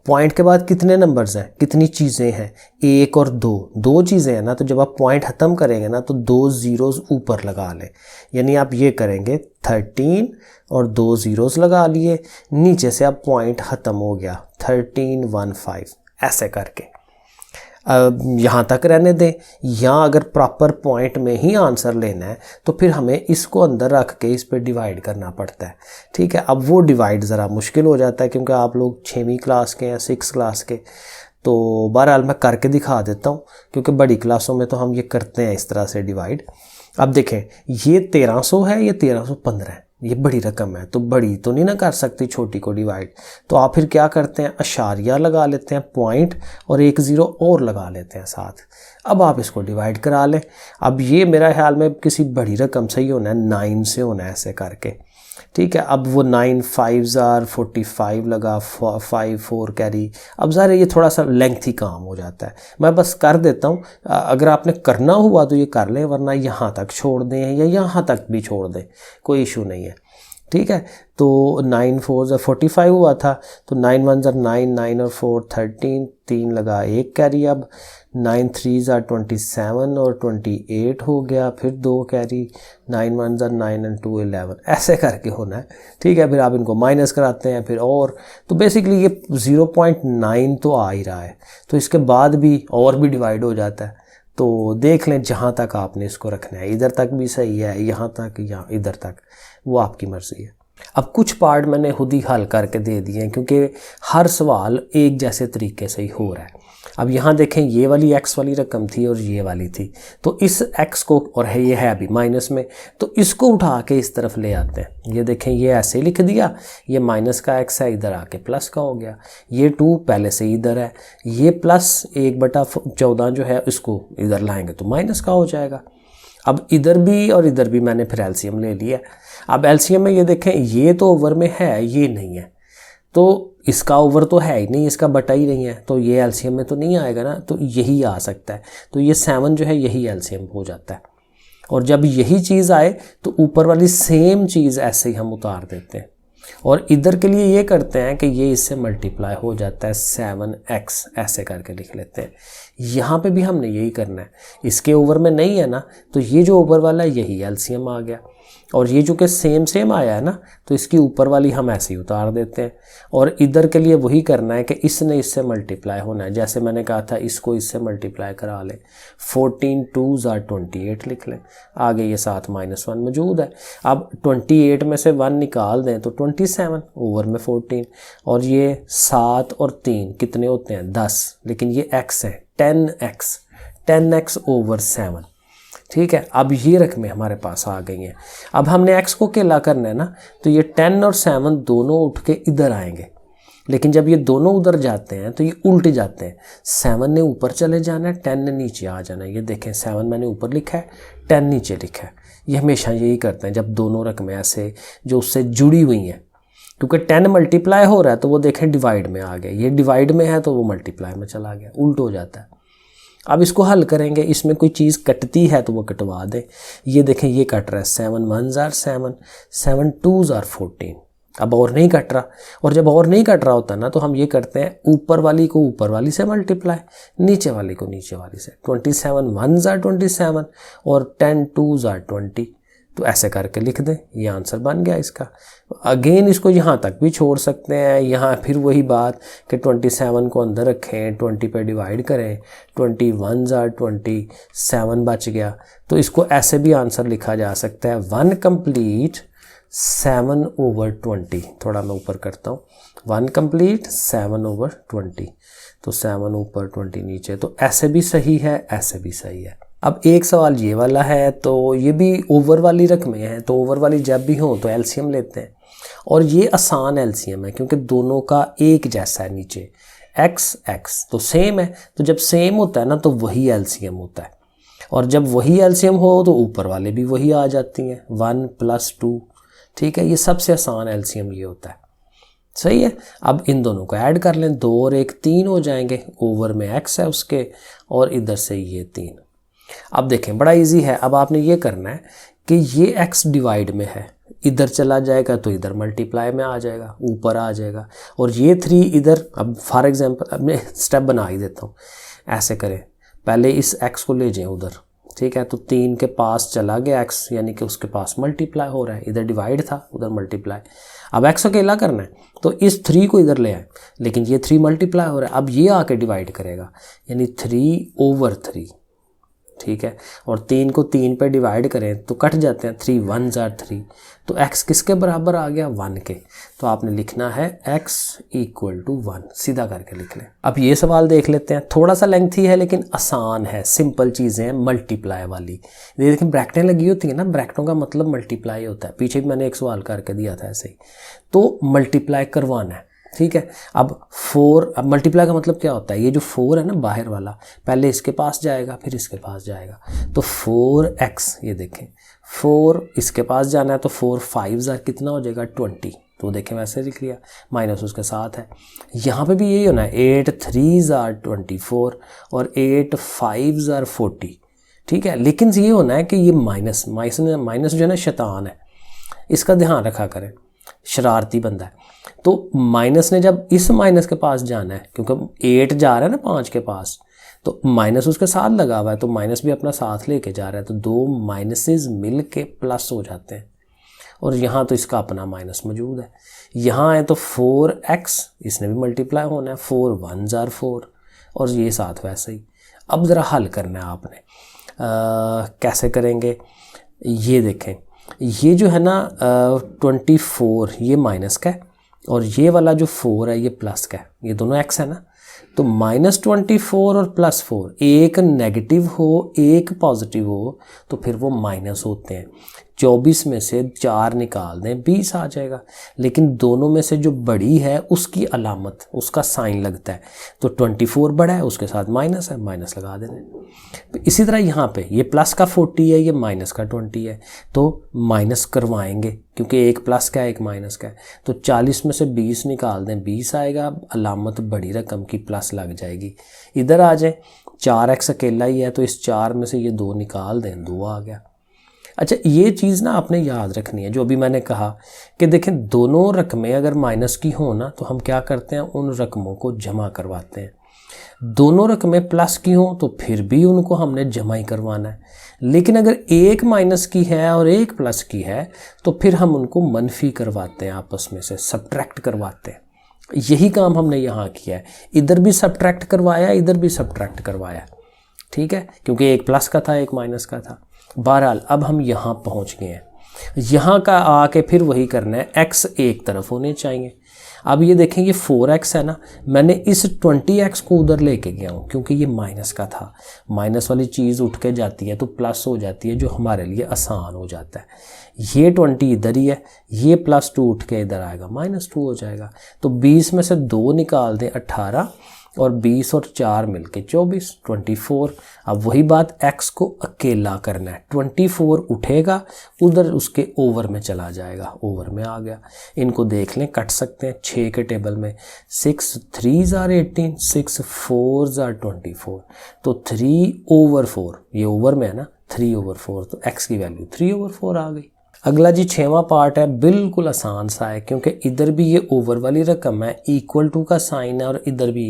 A: पॉइंट के बाद कितने नंबर्स हैं, कितनी चीज़ें हैं, 1 और 2 चीज़ें हैं ना, तो जब आप पॉइंट ख़त्म करेंगे ना तो 2 ज़ीरोज़ ऊपर लगा लें। यानी आप ये करेंगे 13 और 2 ज़ीरोज़ लगा लिए, नीचे से अब पॉइंट ख़त्म हो गया 13.15, ऐसे करके यहाँ तक रहने दें। या अगर प्रॉपर पॉइंट में ही आंसर लेना है तो फिर हमें इसको अंदर रख के इस पर डिवाइड करना पड़ता है। ठीक है, अब वो डिवाइड ज़रा मुश्किल हो जाता है क्योंकि आप लोग 6वीं क्लास के या 6 क्लास के, तो बहरहाल मैं करके दिखा देता हूँ क्योंकि बड़ी क्लासों में तो हम ये करते हैं इस तरह से डिवाइड। अब देखें ये 1300 है, ये 1315 है, ये बड़ी रकम है तो बड़ी तो नहीं ना कर सकती छोटी को डिवाइड, तो आप फिर क्या करते हैं, अशारिया लगा लेते हैं, पॉइंट और एक ज़ीरो और लगा लेते हैं साथ। अब आप इसको डिवाइड करा लें। अब ये मेरा ख्याल में किसी बड़ी रकम से ही होना है, 9 से होना है ऐसे करके, ठीक है। अब वो 9 5 45 लगा, 5 4 कैरी। अब ज़ाहिर है ये थोड़ा सा लेंथी काम हो जाता है, मैं बस कर देता हूँ। अगर आपने करना हुआ तो ये कर लें, वरना यहाँ तक छोड़ दें या यहाँ तक भी छोड़ दें, कोई इशू नहीं है, ठीक है। तो 9 4 45 हुआ था, तो 9 1 9, 9 और 4 13, 3 लगा, एक कैरी। अब 9 3 27 और 28 हो गया, फिर 2 कैरी, 9 1 9 और 2 11, ऐसे करके होना है, ठीक है। फिर आप इनको माइनस कराते हैं फिर, और तो बेसिकली ये 0.9 तो आ ही रहा है, तो इसके बाद भी और भी डिवाइड हो जाता है। तो देख लें जहाँ तक आपने इसको रखना है, इधर तक भी सही है, यहाँ तक या इधर तक, वो आपकी मर्ज़ी है। अब कुछ पार्ट मैंने खुद ही हल करके दे दिए हैं, क्योंकि हर सवाल एक जैसे तरीके से ही हो रहा है। अब यहाँ देखें, ये वाली x वाली रकम थी और ये वाली थी, तो इस x को, और है ये है अभी माइनस में, तो इसको उठा के इस तरफ ले आते हैं। ये देखें, ये ऐसे लिख दिया, ये माइनस का x है, इधर आके प्लस का हो गया। ये 2 पहले से इधर है, ये प्लस 1/14 जो है इसको इधर लाएंगे तो माइनस का हो जाएगा। अब इधर भी और इधर भी मैंने फिर एलसीएम ले लिया। अब एलसीएम में ये देखें, ये तो ओवर में है, ये नहीं है, तो इसका ओवर तो है ही नहीं, इसका बटा ही नहीं है, तो ये एलसीएम में तो नहीं आएगा ना, तो यही आ सकता है। तो ये 7 जो है यही एलसीएम हो जाता है। और जब यही चीज़ आए तो ऊपर वाली सेम चीज़ ऐसे ही हम उतार देते हैं, और इधर के लिए ये करते हैं कि ये इससे मल्टीप्लाई हो जाता है, 7x ऐसे करके लिख लेते हैं। यहाँ पे भी हमने यही करना है, इसके ओवर में नहीं है ना, तो ये जो ओवर वाला है यही एलसीएम आ गया, और ये जो कि सेम आया है ना, तो इसकी ऊपर वाली हम ऐसे ही उतार देते हैं। और इधर के लिए वही करना है कि इसने इससे मल्टीप्लाई होना है, जैसे मैंने कहा था इसको इससे मल्टीप्लाई करा लें, 14 2 28 लिख लें, आगे ये साथ -1 मौजूद है। अब 28 में से 1 निकाल दें तो 27, ओवर में 14, और ये 7 और 3 कितने होते हैं, 10, लेकिन ये x है 10x ओवर 7, ठीक है। अब ये रकमें हमारे पास आ गई हैं। अब हमने x को अकेला करना है ना, तो ये 10 और 7 दोनों उठ के इधर आएंगे, लेकिन जब ये दोनों उधर जाते हैं तो ये उल्टे जाते हैं। 7 ने ऊपर चले जाना है, 10 ने नीचे आ जाना है। ये देखें, 7 मैंने ऊपर लिखा है, 10 नीचे लिखा है। ये हमेशा यही करते हैं जब दोनों रकमें ऐसे जो उससे जुड़ी हुई हैं, क्योंकि 10 मल्टीप्लाई हो रहा है तो वो देखें डिवाइड में आ गया, ये डिवाइड में है तो वो मल्टीप्लाई में चला गया, उल्ट हो जाता है। अब इसको हल करेंगे, इसमें कोई चीज़ कटती है तो वो कटवा दें। ये देखें, ये कट रहा है, 7 1 7, 7 2 14, अब और नहीं कट रहा। और जब और नहीं कट रहा होता ना, तो हम ये करते हैं, ऊपर वाली को ऊपर वाली से मल्टीप्लाई, नीचे वाली को नीचे वाली से। 27 1 27 और 10 2 20, तो ऐसे करके लिख दें, ये आंसर बन गया इसका। अगेन इसको यहाँ तक भी छोड़ सकते हैं, यहाँ फिर वही बात कि 27 को अंदर रखें, 20 पे डिवाइड करें, 21 27 बच गया, तो इसको ऐसे भी आंसर लिखा जा सकता है, 1 कंप्लीट 7 ओवर 20। थोड़ा मैं ऊपर करता हूँ, 1 कंप्लीट 7 ओवर 20, तो 7 ऊपर 20 नीचे, तो ऐसे भी सही है, ऐसे भी सही है। अब एक सवाल ये वाला है, तो ये भी ओवर वाली रकमें हैं, तो ओवर वाली जब भी हो तो एलसीएम लेते हैं, और ये आसान एलसीएम है क्योंकि दोनों का एक जैसा है, नीचे x तो सेम है, तो जब सेम होता है ना तो वही एलसीएम होता है, और जब वही एलसीएम हो तो ऊपर वाले भी वही आ जाती हैं, 1 + 2, ठीक है। ये सबसे आसान एलसीएम ये होता है, सही है। अब इन दोनों को ऐड कर लें, 2 और 1 3 हो जाएंगे, ओवर में x है उसके, और इधर से ये 3। अब देखें, बड़ा इजी है। अब आपने ये करना है कि ये x डिवाइड में है, इधर चला जाएगा तो इधर मल्टीप्लाई में आ जाएगा, ऊपर आ जाएगा, और ये 3 इधर। अब फॉर एग्जांपल अब मैं स्टेप बना ही देता हूँ, ऐसे करें, पहले इस x को ले जाएं उधर, ठीक है, तो 3 के पास चला गया x, यानी कि उसके पास मल्टीप्लाई हो रहा है, इधर डिवाइड था उधर मल्टीप्लाई। अब x अकेला करना है तो इस 3 को इधर ले आए, लेकिन ये 3 मल्टीप्लाई हो रहा है, अब ये आके डिवाइड करेगा, यानी 3 ओवर 3, ठीक है, और 3 को 3 पे डिवाइड करें तो कट जाते हैं, 3 1 जार 3, तो x किसके बराबर आ गया, 1 के। तो आपने लिखना है x इक्वल टू 1, सीधा करके लिख लें। अब ये सवाल देख लेते हैं, थोड़ा सा लेंथी है लेकिन आसान है, सिंपल चीज़ें हैं, मल्टीप्लाई वाली। ये देखिए ब्रैकेटें लगी होती हैं ना, ब्रैकेटों का मतलब मल्टीप्लाई होता है, पीछे भी मैंने एक सवाल करके दिया था ऐसे ही। तो मल्टीप्लाई करवाना है, ठीक है। अब 4, अब मल्टीप्लाई का मतलब क्या होता है, ये जो 4 है ना बाहर वाला, पहले इसके पास जाएगा फिर इसके पास जाएगा, तो 4x, ये देखें 4 इसके पास जाना है तो 4 5 जार कितना हो जाएगा 20, तो देखें वैसे लिख लिया, माइनस उसके साथ है। यहाँ पे भी यही होना है, 8 3 जार 24 और 8 5 जार 40, ठीक है। लेकिन ये होना है कि ये माइनस जो है ना शैतान है, इसका ध्यान रखा करें, शरारती बंदा है। तो माइनस ने जब इस माइनस के पास जाना है, क्योंकि 8 जा रहा है ना 5 के पास, तो माइनस उसके साथ लगा हुआ है, तो माइनस भी अपना साथ लेके जा रहा है, तो 2 माइनसेस मिल के प्लस हो जाते हैं। और यहाँ तो इसका अपना माइनस मौजूद है। यहाँ है तो 4x, इसने भी मल्टीप्लाई होना है, 4 1 जार 4 और ये साथ वैसे ही। अब ज़रा हल करना है आपने, कैसे करेंगे ये देखें। ये जो है ना 24 ये माइनस का है और ये वाला जो 4 है ये प्लस का है, ये दोनों x है ना, तो -24 और +4, एक नेगेटिव हो एक पॉजिटिव हो तो फिर वो माइनस होते हैं। 24 में से 4 निकाल दें 20 आ जाएगा, लेकिन दोनों में से जो बड़ी है उसकी अलामत, उसका साइन लगता है, तो 24 बड़ा है उसके साथ माइनस है, माइनस लगा देना। इसी तरह यहाँ पे ये प्लस का 40 है, ये माइनस का 20 है, तो माइनस करवाएंगे क्योंकि एक प्लस का है एक माइनस का है, तो 40 में से 20 निकाल दें 20 आएगा, अलामत बड़ी रकम की प्लस लग जाएगी। इधर आ जाए, 4x अकेला ही है तो इस 4 में से ये 2 निकाल दें, 2 आ गया। अच्छा ये चीज़ ना आपने याद रखनी है, जो अभी मैंने कहा कि देखें दोनों रकमें अगर माइनस की हो ना तो हम क्या करते हैं, उन रकमों को जमा करवाते हैं। दोनों रकमें प्लस की हों तो फिर भी उनको हमने जमा ही करवाना है, लेकिन अगर एक माइनस की है और एक प्लस की है तो फिर हम उनको मनफी करवाते हैं, आपस में से सब्ट्रैक्ट करवाते हैं। यही काम हमने यहाँ किया है, इधर भी सब्ट्रैक्ट करवाया इधर भी सब्ट्रैक्ट करवाया, ठीक है, क्योंकि एक प्लस का था एक माइनस का था। बहरहाल अब हम यहाँ पहुँच गए हैं, यहाँ का आके फिर वही करना है, x एक तरफ होने चाहिए। अब ये देखें ये 4x है ना, मैंने इस 20x को उधर लेके गया हूँ क्योंकि ये माइनस का था, माइनस वाली चीज़ उठ के जाती है तो प्लस हो जाती है, जो हमारे लिए आसान हो जाता है। ये 20 इधर ही है, ये +2 उठ के इधर आएगा, -2 हो जाएगा। तो 20 में से 2 निकाल दें 18 और 20 और 4 मिलके 24, 24। अब वही बात x को अकेला करना है, 24 उठेगा उधर उसके ओवर में चला जाएगा, ओवर में आ गया। इनको देख लें, कट सकते हैं 6 के टेबल में, 6 3 जार 18, 6 4 जार 24, तो 3/4, ये ओवर में है ना, 3/4, तो x की वैल्यू 3/4 आ गई। अगला जी 6वां पार्ट है, बिल्कुल आसान सा है क्योंकि इधर भी ये ओवर वाली रकम है, इक्वल टू का साइन है और इधर भी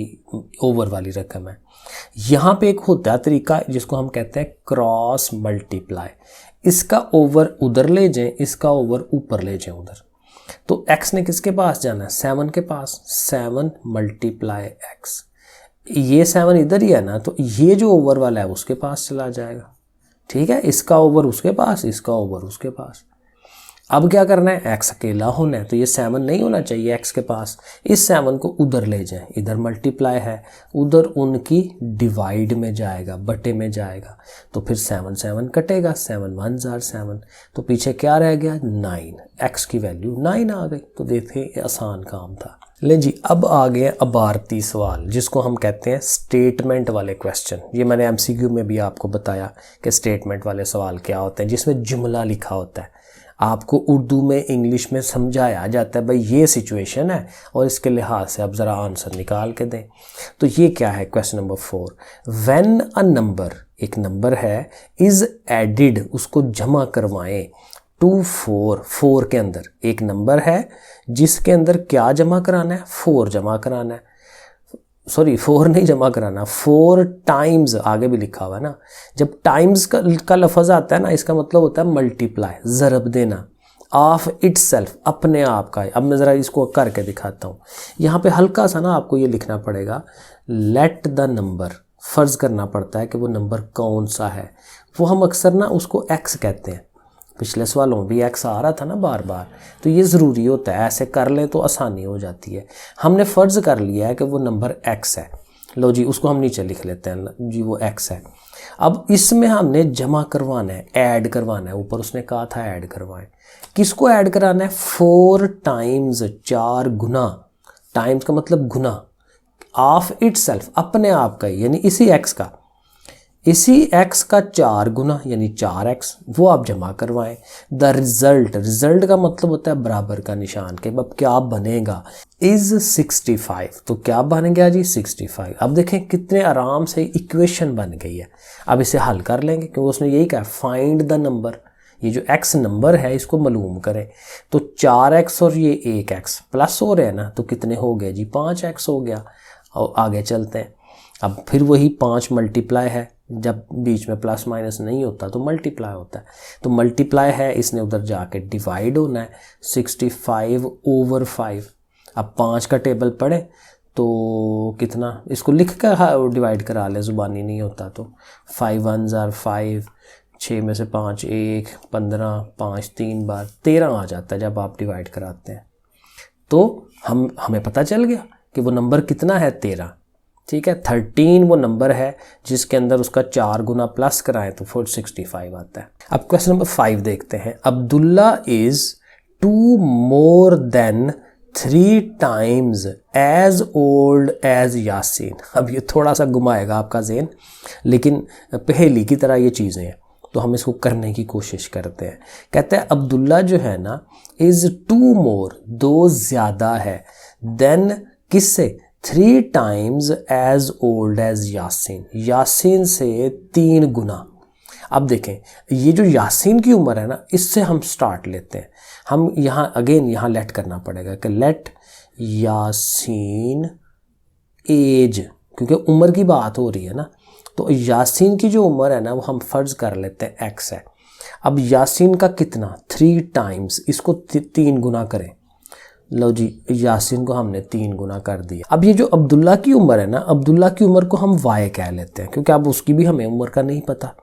A: ओवर वाली रकम है। यहाँ पे एक होता है तरीका जिसको हम कहते हैं क्रॉस मल्टीप्लाई, इसका ओवर उधर ले जाएं, इसका ओवर ऊपर ले जाएं उधर। तो x ने किसके पास जाना है, 7 के पास, 7 × x, ये 7 इधर ही है ना, तो ये जो ओवर वाला है उसके पास चला जाएगा, ठीक है, इसका ओवर उसके पास, इसका ओवर उसके पास। अब क्या करना है, x अकेला होना है तो ये 7 नहीं होना चाहिए x के पास, इस 7 को उधर ले जाएं, इधर मल्टीप्लाई है, उधर उनकी डिवाइड में जाएगा, बटे में जाएगा, तो फिर 7 7 कटेगा, 7 1 जार 7, तो पीछे क्या रह गया 9, x की वैल्यू 9 आ गई। तो देखिए आसान काम था। ले जी अब आ गए अबारती सवाल, जिसको हम कहते हैं स्टेटमेंट वाले क्वेश्चन। ये मैंने MCQ में भी आपको बताया कि स्टेटमेंट वाले सवाल क्या होते हैं, जिसमें जुमला लिखा होता है, आपको उर्दू में इंग्लिश में समझाया जाता है, भाई ये सिचुएशन है और इसके लिहाज से आप ज़रा आंसर निकाल के दें। तो ये क्या है, question number 4, when a number, एक नंबर है, इज़ एडिड, उसको जमा करवाएं, टू 4 के अंदर एक नंबर है जिसके अंदर क्या जमा कराना है, 4 जमा कराना है, सॉरी 4 नहीं जमा कराना, 4 टाइम्स, आगे भी लिखा हुआ है ना, जब टाइम्स का लफ्ज़ आता है ना, इसका मतलब होता है मल्टीप्लाई, ज़रब देना, ऑफ इटसेल्फ, अपने आप का। अब मैं ज़रा इसको करके दिखाता हूँ। यहाँ पे हल्का सा ना आपको ये लिखना पड़ेगा, लेट द नंबर फ़र्ज़ करना पड़ता है कि वो नंबर कौन सा है। वो हम अक्सर ना उसको x कहते हैं। पिछले सवालों में भी x आ रहा था ना बार बार, तो ये ज़रूरी होता है, ऐसे कर लें तो आसानी हो जाती है। हमने फ़र्ज़ कर लिया है कि वो नंबर x है। लो जी, उसको हम नीचे लिख लेते हैं जी, वो x है। अब इसमें हमने जमा करवाना है, ऐड करवाना है। ऊपर उसने कहा था ऐड करवाएं। किसको ऐड कराना है? 4 टाइम्स, 4 गुना। टाइम्स का मतलब गुना, ऑफ इट सेल्फ, अपने आप का ही, यानी इसी x का, इसी x का 4 गुना यानी 4x, वो आप जमा करवाएं। द रिजल्ट, रिजल्ट का मतलब होता है बराबर का निशान, के अब क्या बनेगा, इज 65। तो क्या बन गया जी? 65। अब देखें कितने आराम से इक्वेशन बन गई है। अब इसे हल कर लेंगे क्योंकि उसने यही कहा फाइंड द नंबर, ये जो x नंबर है इसको मालूम करें। तो 4x और ये 1x प्लस हो रहे हैं ना, तो कितने हो गए जी? 5x हो गया। और आगे चलते हैं। अब फिर वही 5 मल्टीप्लाई है, जब बीच में प्लस माइनस नहीं होता तो मल्टीप्लाई होता है। तो मल्टीप्लाई है, इसने उधर जाके डिवाइड होना है। 65/5। अब 5 का टेबल पढ़े तो कितना, इसको लिख कर डिवाइड करा ले, ज़ुबानी नहीं होता तो। 5 1s are 5, 6 में से 5 1, 15, 5 3 बार 13 आ जाता है जब आप डिवाइड कराते हैं। तो हमें पता चल गया कि वो नंबर कितना है, 13। ठीक है, 13 वो नंबर है जिसके अंदर उसका 4 गुना प्लस कराएं तो 465 आता है। अब क्वेश्चन नंबर 5 देखते हैं। Abdullah is 2 more than 3 times as old as Yasin. अब ये थोड़ा सा घुमाएगा आपका ज़हन, लेकिन पहेली की तरह ये चीज़ें हैं, तो हम इसको करने की कोशिश करते हैं। कहते हैं अब्दुल्ला जो है ना, इज़ 2 more, 2 ज़्यादा है, देन किससे? 3 times as old as Yasin, Yasin से 3 गुना। अब देखें ये जो यासीन की उम्र है ना, इससे हम स्टार्ट लेते हैं। हम यहाँ अगेन यहाँ लेट करना पड़ेगा कि लेट यासीन एज, क्योंकि उम्र की बात हो रही है ना, तो यासीन की जो उम्र है ना वो हम फ़र्ज़ कर लेते हैं x है। अब यासीन का कितना? 3 times, इसको 3 गुना करें। लो जी, यासीन को हमने 3 गुना कर दिया। अब ये जो अब्दुल्ला की उम्र है ना, अब्दुल्ला की उम्र को हम y कह लेते हैं, क्योंकि अब उसकी भी हमें उम्र का नहीं पता।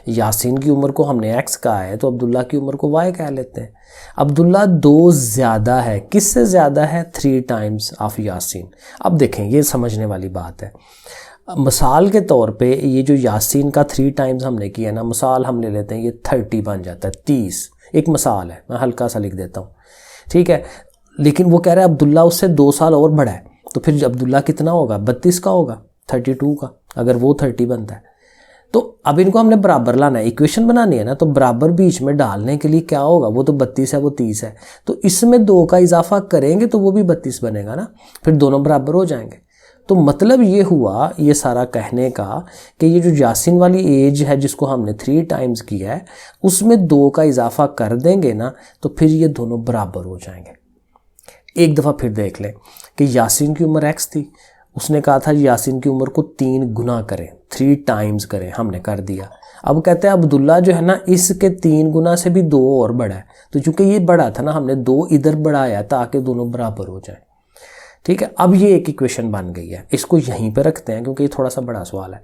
A: यासीन की उम्र को हमने x कहा है, तो अब्दुल्ला की उम्र को y कह लेते हैं। अब्दुल्ला 2 ज़्यादा है, किससे ज़्यादा है? 3 times ऑफ यासीन। अब देखें ये समझने वाली बात है। मिसाल के तौर पे ये जो यासीन का 3 times हमने किया ना, मिसाल हम ले लेते हैं, ये 30 बन जाता है, 30। एक मिसाल है, मैं हल्का सा लिख देता हूँ, ठीक है। लेकिन वो कह रहा है अब्दुल्ला उससे 2 साल और बड़ा है, तो फिर अब्दुल्ला कितना होगा? 32 का होगा, 32 का, अगर वो 30 बनता है। तो अब इनको हमने बराबर लाना है, इक्वेशन बनानी है ना, तो बराबर बीच में डालने के लिए क्या होगा? वो तो 32 है, वो 30 है, तो इसमें 2 का इजाफा करेंगे तो वो भी 32 बनेगा ना, फिर दोनों बराबर हो जाएंगे। तो मतलब ये हुआ ये सारा कहने का कि ये जो यासीन वाली एज है जिसको हमने 3 times किया है, उसमें 2 का इजाफा कर देंगे ना, तो फिर ये दोनों बराबर हो जाएंगे। एक दफ़ा फिर देख लें कि यासीन की उम्र x थी, उसने कहा था यासीन की उम्र को 3 गुना करें, 3 times करें, हमने कर दिया। अब कहते हैं अब्दुल्ला जो है ना, इसके 3 गुना से भी 2 और बड़ा है, तो चूंकि ये बड़ा था ना, हमने 2 इधर बढ़ाया ताकि दोनों बराबर हो जाए। ठीक है, अब ये एक इक्वेशन बन गई है, इसको यहीं पे रखते हैं क्योंकि ये थोड़ा सा बड़ा सवाल है।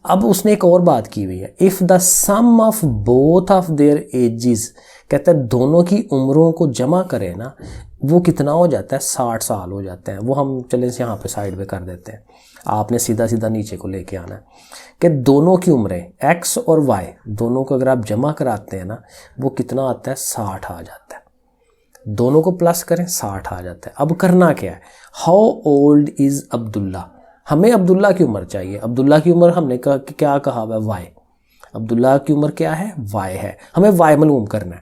A: अब उसने एक और बात की हुई है, if the sum of both of their ages, कहता है दोनों की उम्रों को जमा करें ना, वो कितना हो जाता है? 60 साल हो जाते हैं। वो हम चलें यहाँ पे साइड पे कर देते हैं, आपने सीधा सीधा नीचे को लेके आना है कि दोनों की उम्रें x और y दोनों को अगर आप जमा कराते हैं ना, वो कितना आता है? 60 आ जाता है। दोनों को प्लस करें, 60 आ जाता है। अब करना क्या है? हाउ ओल्ड इज़ अब्दुल्ला, हमें अब्दुल्ला की उम्र चाहिए। अब्दुल्ला की उम्र हमने क्या कहा हुआ है? y। अब्दुल्ला की उम्र क्या है? y है, हमें y मालूम करना है।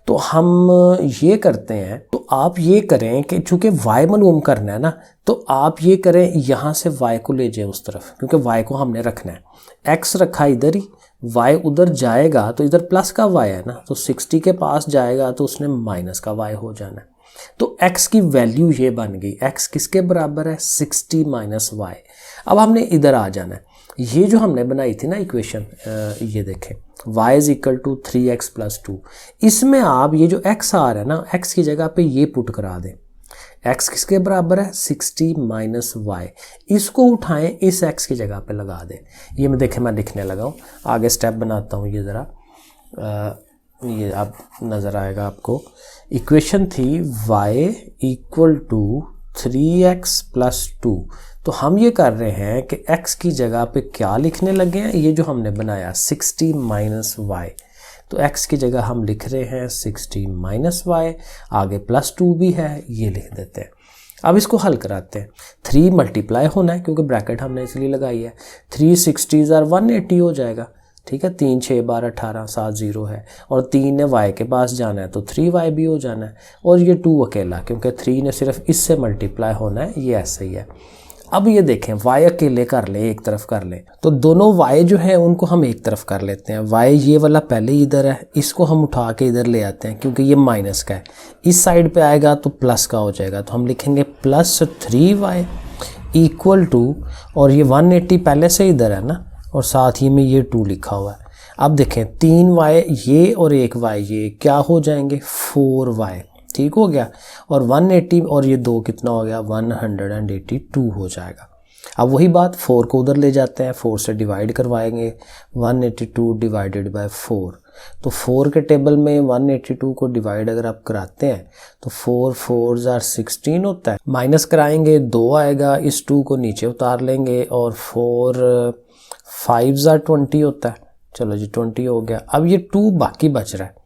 A: तो हम ये करते हैं, तो आप ये करें कि चूँकि y मालूम करना है ना, तो आप ये करें यहाँ से y को ले जाए उस तरफ, क्योंकि y को हमने रखना है। x रखा इधर ही, y उधर जाएगा तो इधर प्लस का y है ना, तो 60 के पास जाएगा तो उसने माइनस का y हो जाना है। तो x की वैल्यू ये बन गई, x किसके बराबर है? 60 माइनस y। अब हमने इधर आ जाना है, ये जो हमने बनाई थी ना इक्वेशन, ये देखें y is equal to 3x + 2, इसमें आप ये जो x आ रहा है ना, x की जगह पे ये पुट करा दें। x किसके बराबर है 60 माइनस वाई। इसको उठाएं, इस x की जगह पे लगा दें। ये मैं देखें मैं लिखने लगा हूँ, आगे स्टेप बनाता हूँ। ये ज़रा ये अब नज़र आएगा आपको। इक्वेशन थी y equal to 3x plus 2। तो हम ये कर रहे हैं कि x की जगह पे क्या लिखने लगे हैं, ये जो हमने बनाया 60 माइनस वाई। तो x की जगह हम लिख रहे हैं 60 माइनस वाई, आगे प्लस 2 भी है, ये लिख देते हैं। अब इसको हल कराते हैं। 3 मल्टीप्लाई होना है क्योंकि ब्रैकेट हमने इसलिए लगाई है। 3 60s और 180 हो जाएगा, ठीक है। 3 6 12 18 7 0 है और 3 ने y के पास जाना है तो 3y भी हो जाना है। और ये 2 अकेला, क्योंकि 3 ने सिर्फ इससे मल्टीप्लाई होना है, ये ऐसे ही है। अब ये देखें y अकेले कर ले, एक तरफ कर ले, तो दोनों y जो है उनको हम एक तरफ कर लेते हैं। y ये वाला पहले इधर है, इसको हम उठा के इधर ले आते हैं क्योंकि ये माइनस का है। इस साइड पे आएगा तो प्लस का हो जाएगा, तो हम लिखेंगे प्लस 3y इक्वल टू, और ये 180 पहले से इधर है ना, और साथ ही में ये 2 लिखा हुआ है। अब देखें 3y ये और 1y ये क्या हो जाएंगे 4y, ठीक हो गया। और 180 और ये 2 कितना हो गया 182 हो जाएगा। अब वही बात 4 को उधर ले जाते हैं, 4 से डिवाइड करवाएंगे, 182 डिवाइडेड बाय 4। तो 4 के टेबल में 182 को डिवाइड अगर आप कराते हैं तो 4 4s are 16 होता है। माइनस कराएंगे 2 आएगा, इस 2 को नीचे उतार लेंगे और 4 5s are 20 होता है। चलो जी 20 हो गया। अब ये 2 बाकी बच रहा है।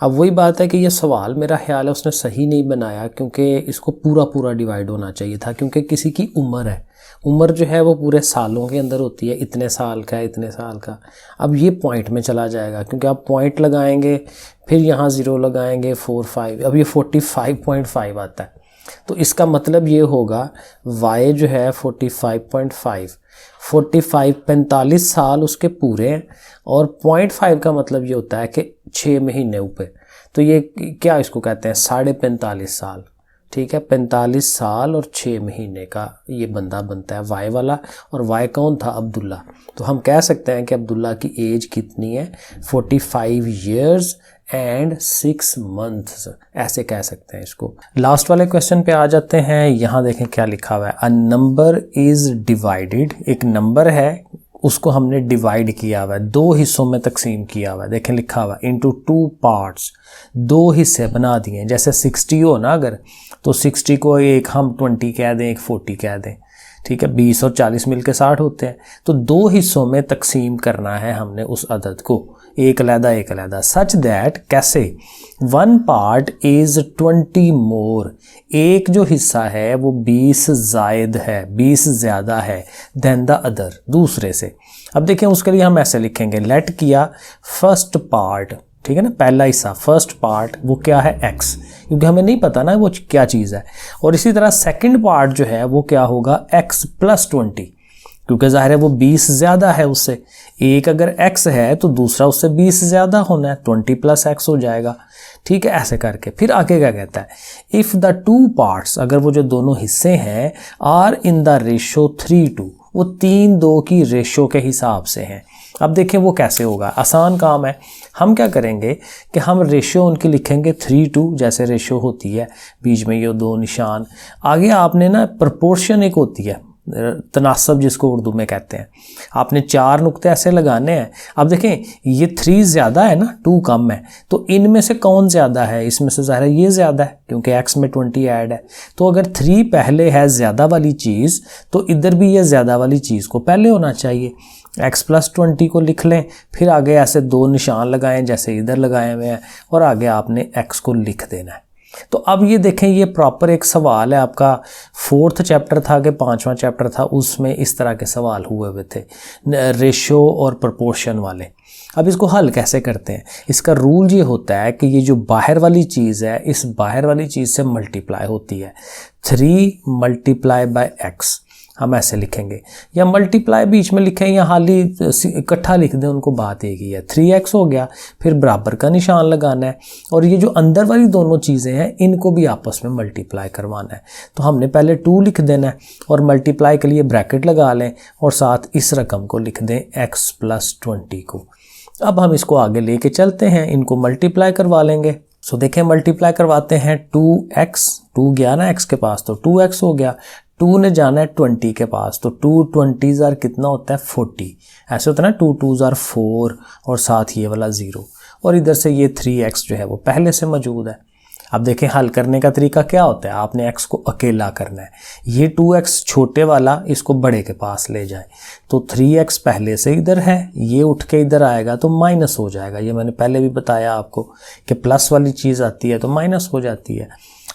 A: अब वही बात है कि ये सवाल मेरा ख्याल है उसने सही नहीं बनाया, क्योंकि इसको पूरा पूरा डिवाइड होना चाहिए था, क्योंकि किसी की उम्र है, उम्र जो है वो पूरे सालों के अंदर होती है, इतने साल का है, इतने साल का। अब ये पॉइंट में चला जाएगा, क्योंकि आप पॉइंट लगाएंगे फिर यहाँ 0 लगाएंगे 4 5, अब ये 45.5 आता है। तो इसका मतलब ये होगा y जो है 45.5, 45 साल उसके पूरे हैं, और 0.5 का मतलब ये होता है कि 6 महीने ऊपर। तो ये क्या इसको कहते हैं 45.5 साल, ठीक है। 45 साल और 6 महीने का ये बंदा बनता है y वाला। और y कौन था अब्दुल्ला। तो हम कह सकते हैं कि अब्दुल्ला की एज कितनी है 45 years and 6 months, ऐसे कह सकते हैं इसको। लास्ट वाले क्वेश्चन पे आ जाते हैं। यहाँ देखें क्या लिखा हुआ है, अ नंबर इज डिवाइडेड, एक नंबर है उसको हमने डिवाइड किया हुआ है, 2 हिस्सों में तकसीम किया हुआ है। देखें लिखा हुआ है इनटू 2 पार्ट्स, 2 हिस्से बना दिए। जैसे 60 हो ना अगर, तो 60 को एक हम 20 कह दें, एक 40 कह दें, ठीक है। 20 और 40 मिलकर 60 होते हैं। तो 2 हिस्सों में तकसीम करना है हमने उस अदद को, एक अलहदा, सच दैट कैसे 1 पार्ट इज 20 मोर, एक जो हिस्सा है वो 20 जायद है, 20 ज़्यादा है देन द अदर, दूसरे से। अब देखें उसके लिए हम ऐसे लिखेंगे, लेट किया फर्स्ट पार्ट, ठीक है ना, पहला हिस्सा फर्स्ट पार्ट वो क्या है x, क्योंकि हमें नहीं पता ना वो क्या चीज़ है। और इसी तरह सेकंड पार्ट जो है वो क्या होगा x प्लस 20, क्योंकि ज़ाहिर है वो 20 ज़्यादा है उससे। एक अगर x है तो दूसरा उससे 20 ज़्यादा होना है, 20 प्लस x हो जाएगा, ठीक है। ऐसे करके फिर आगे क्या कहता है, इफ़ द 2 पार्ट्स, अगर वो जो दोनों हिस्से हैं, आर इन द रेशो 3:2, वो 3:2 की रेशो के हिसाब से हैं। अब देखें वो कैसे होगा, आसान काम है। हम क्या करेंगे कि हम रेशो उनकी लिखेंगे 3:2, जैसे रेशो होती है, बीच में ये 2 निशान। आगे आपने ना प्रोपोर्शन एक होती है, तनासब जिसको उर्दू में कहते हैं, आपने 4 नुक्ते ऐसे लगाने हैं। अब देखें ये 3 ज़्यादा है ना, 2 कम है, तो इनमें से कौन ज़्यादा है, इसमें से ज़ाहिर है ये ज़्यादा है क्योंकि x में 20 ऐड है। तो अगर 3 पहले है ज़्यादा वाली चीज़, तो इधर भी ये ज़्यादा वाली चीज़ को पहले होना चाहिए। x प्लस 20 को लिख लें, फिर आगे ऐसे 2 निशान लगाएं जैसे इधर लगाए हुए हैं, और आगे आपने x को लिख देना है। तो अब ये देखें ये प्रॉपर एक सवाल है आपका, 4th चैप्टर था कि 5वां चैप्टर था, उसमें इस तरह के सवाल हुए थे रेशो और प्रोपोर्शन वाले। अब इसको हल कैसे करते हैं, इसका रूल ये होता है कि ये जो बाहर वाली चीज़ है, इस बाहर वाली चीज़ से मल्टीप्लाई होती है। 3 मल्टीप्लाई बाय x हम ऐसे लिखेंगे, या मल्टीप्लाई बीच में लिखें या हाली इकट्ठा लिख दें, उनको बात एक ही है। 3x हो गया, फिर बराबर का निशान लगाना है, और ये जो अंदर वाली दोनों चीज़ें हैं इनको भी आपस में मल्टीप्लाई करवाना है। तो हमने पहले 2 लिख देना है, और मल्टीप्लाई के लिए ब्रैकेट लगा लें, और साथ इस रकम को लिख दें x प्लस 20 को। अब हम इसको आगे लेके चलते हैं, इनको मल्टीप्लाई करवा लेंगे। सो देखें मल्टीप्लाई करवाते हैं 2x, 2 गया ना x के पास तो 2x हो गया, 2 ने जाना है 20 के पास तो 2 20 जार कितना होता है 40, ऐसे होता है ना 2 2 जार 4 और साथ ये वाला 0 और इधर से ये 3x जो है वो पहले से मौजूद है। अब देखें हल करने का तरीका क्या होता है, आपने x को अकेला करना है, ये 2x छोटे वाला इसको बड़े के पास ले जाए तो 3x पहले से इधर है, ये उठ के इधर आएगा तो माइनस हो जाएगा, ये मैंने पहले भी बताया आपको कि प्लस वाली चीज़ आती है तो माइनस हो जाती है,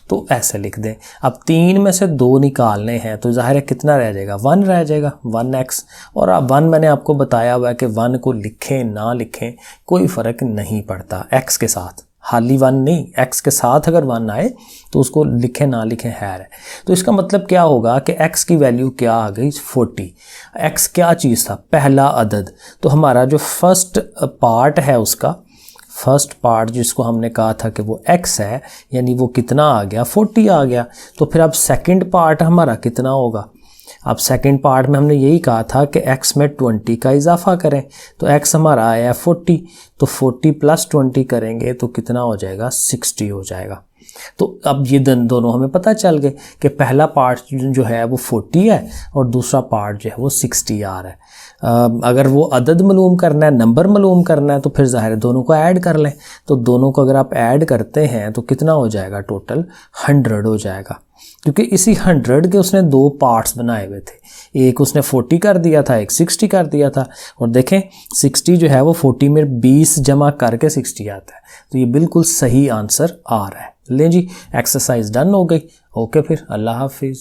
A: तो ऐसे लिख दें। अब 3 में से 2 निकालने हैं तो जाहिर है कितना रह जाएगा 1 रह जाएगा 1x, और अब 1 मैंने आपको बताया हुआ है कि 1 को लिखें ना लिखें कोई फ़र्क नहीं पड़ता, x के साथ हाली 1 नहीं, x के साथ अगर 1 आए तो उसको लिखें ना लिखें है। तो इसका मतलब क्या होगा कि x की वैल्यू क्या आ गई 40। x क्या चीज़ था, पहला अदद, तो हमारा जो फर्स्ट पार्ट है उसका फर्स्ट पार्ट जिसको हमने कहा था कि वो x है, यानी वो कितना आ गया 40 आ गया। तो फिर अब सेकंड पार्ट हमारा कितना होगा, अब सेकंड पार्ट में हमने यही कहा था कि x में 20 का इजाफा करें, तो x हमारा आया है 40, तो 40 प्लस 20 करेंगे तो कितना हो जाएगा 60 हो जाएगा। तो अब ये दोनों हमें पता चल गए कि पहला पार्ट जो है वो 40 है और दूसरा पार्ट जो है वो 60 आ रहा है। अगर वो अदद मालूम करना है, नंबर मालूम करना है तो फिर ज़ाहिर है दोनों को ऐड कर लें, तो दोनों को अगर आप ऐड करते हैं तो कितना हो जाएगा टोटल 100 हो जाएगा, क्योंकि इसी 100 के उसने 2 पार्ट्स बनाए हुए थे, एक उसने 40 कर दिया था, एक 60 कर दिया था, और देखें 60 जो है वो 40 में 20 जमा करके 60 आता है, तो ये बिल्कुल सही आंसर आ रहा है। लें जी एक्सरसाइज डन हो गई। ओके फिर अल्लाह हाफिज़।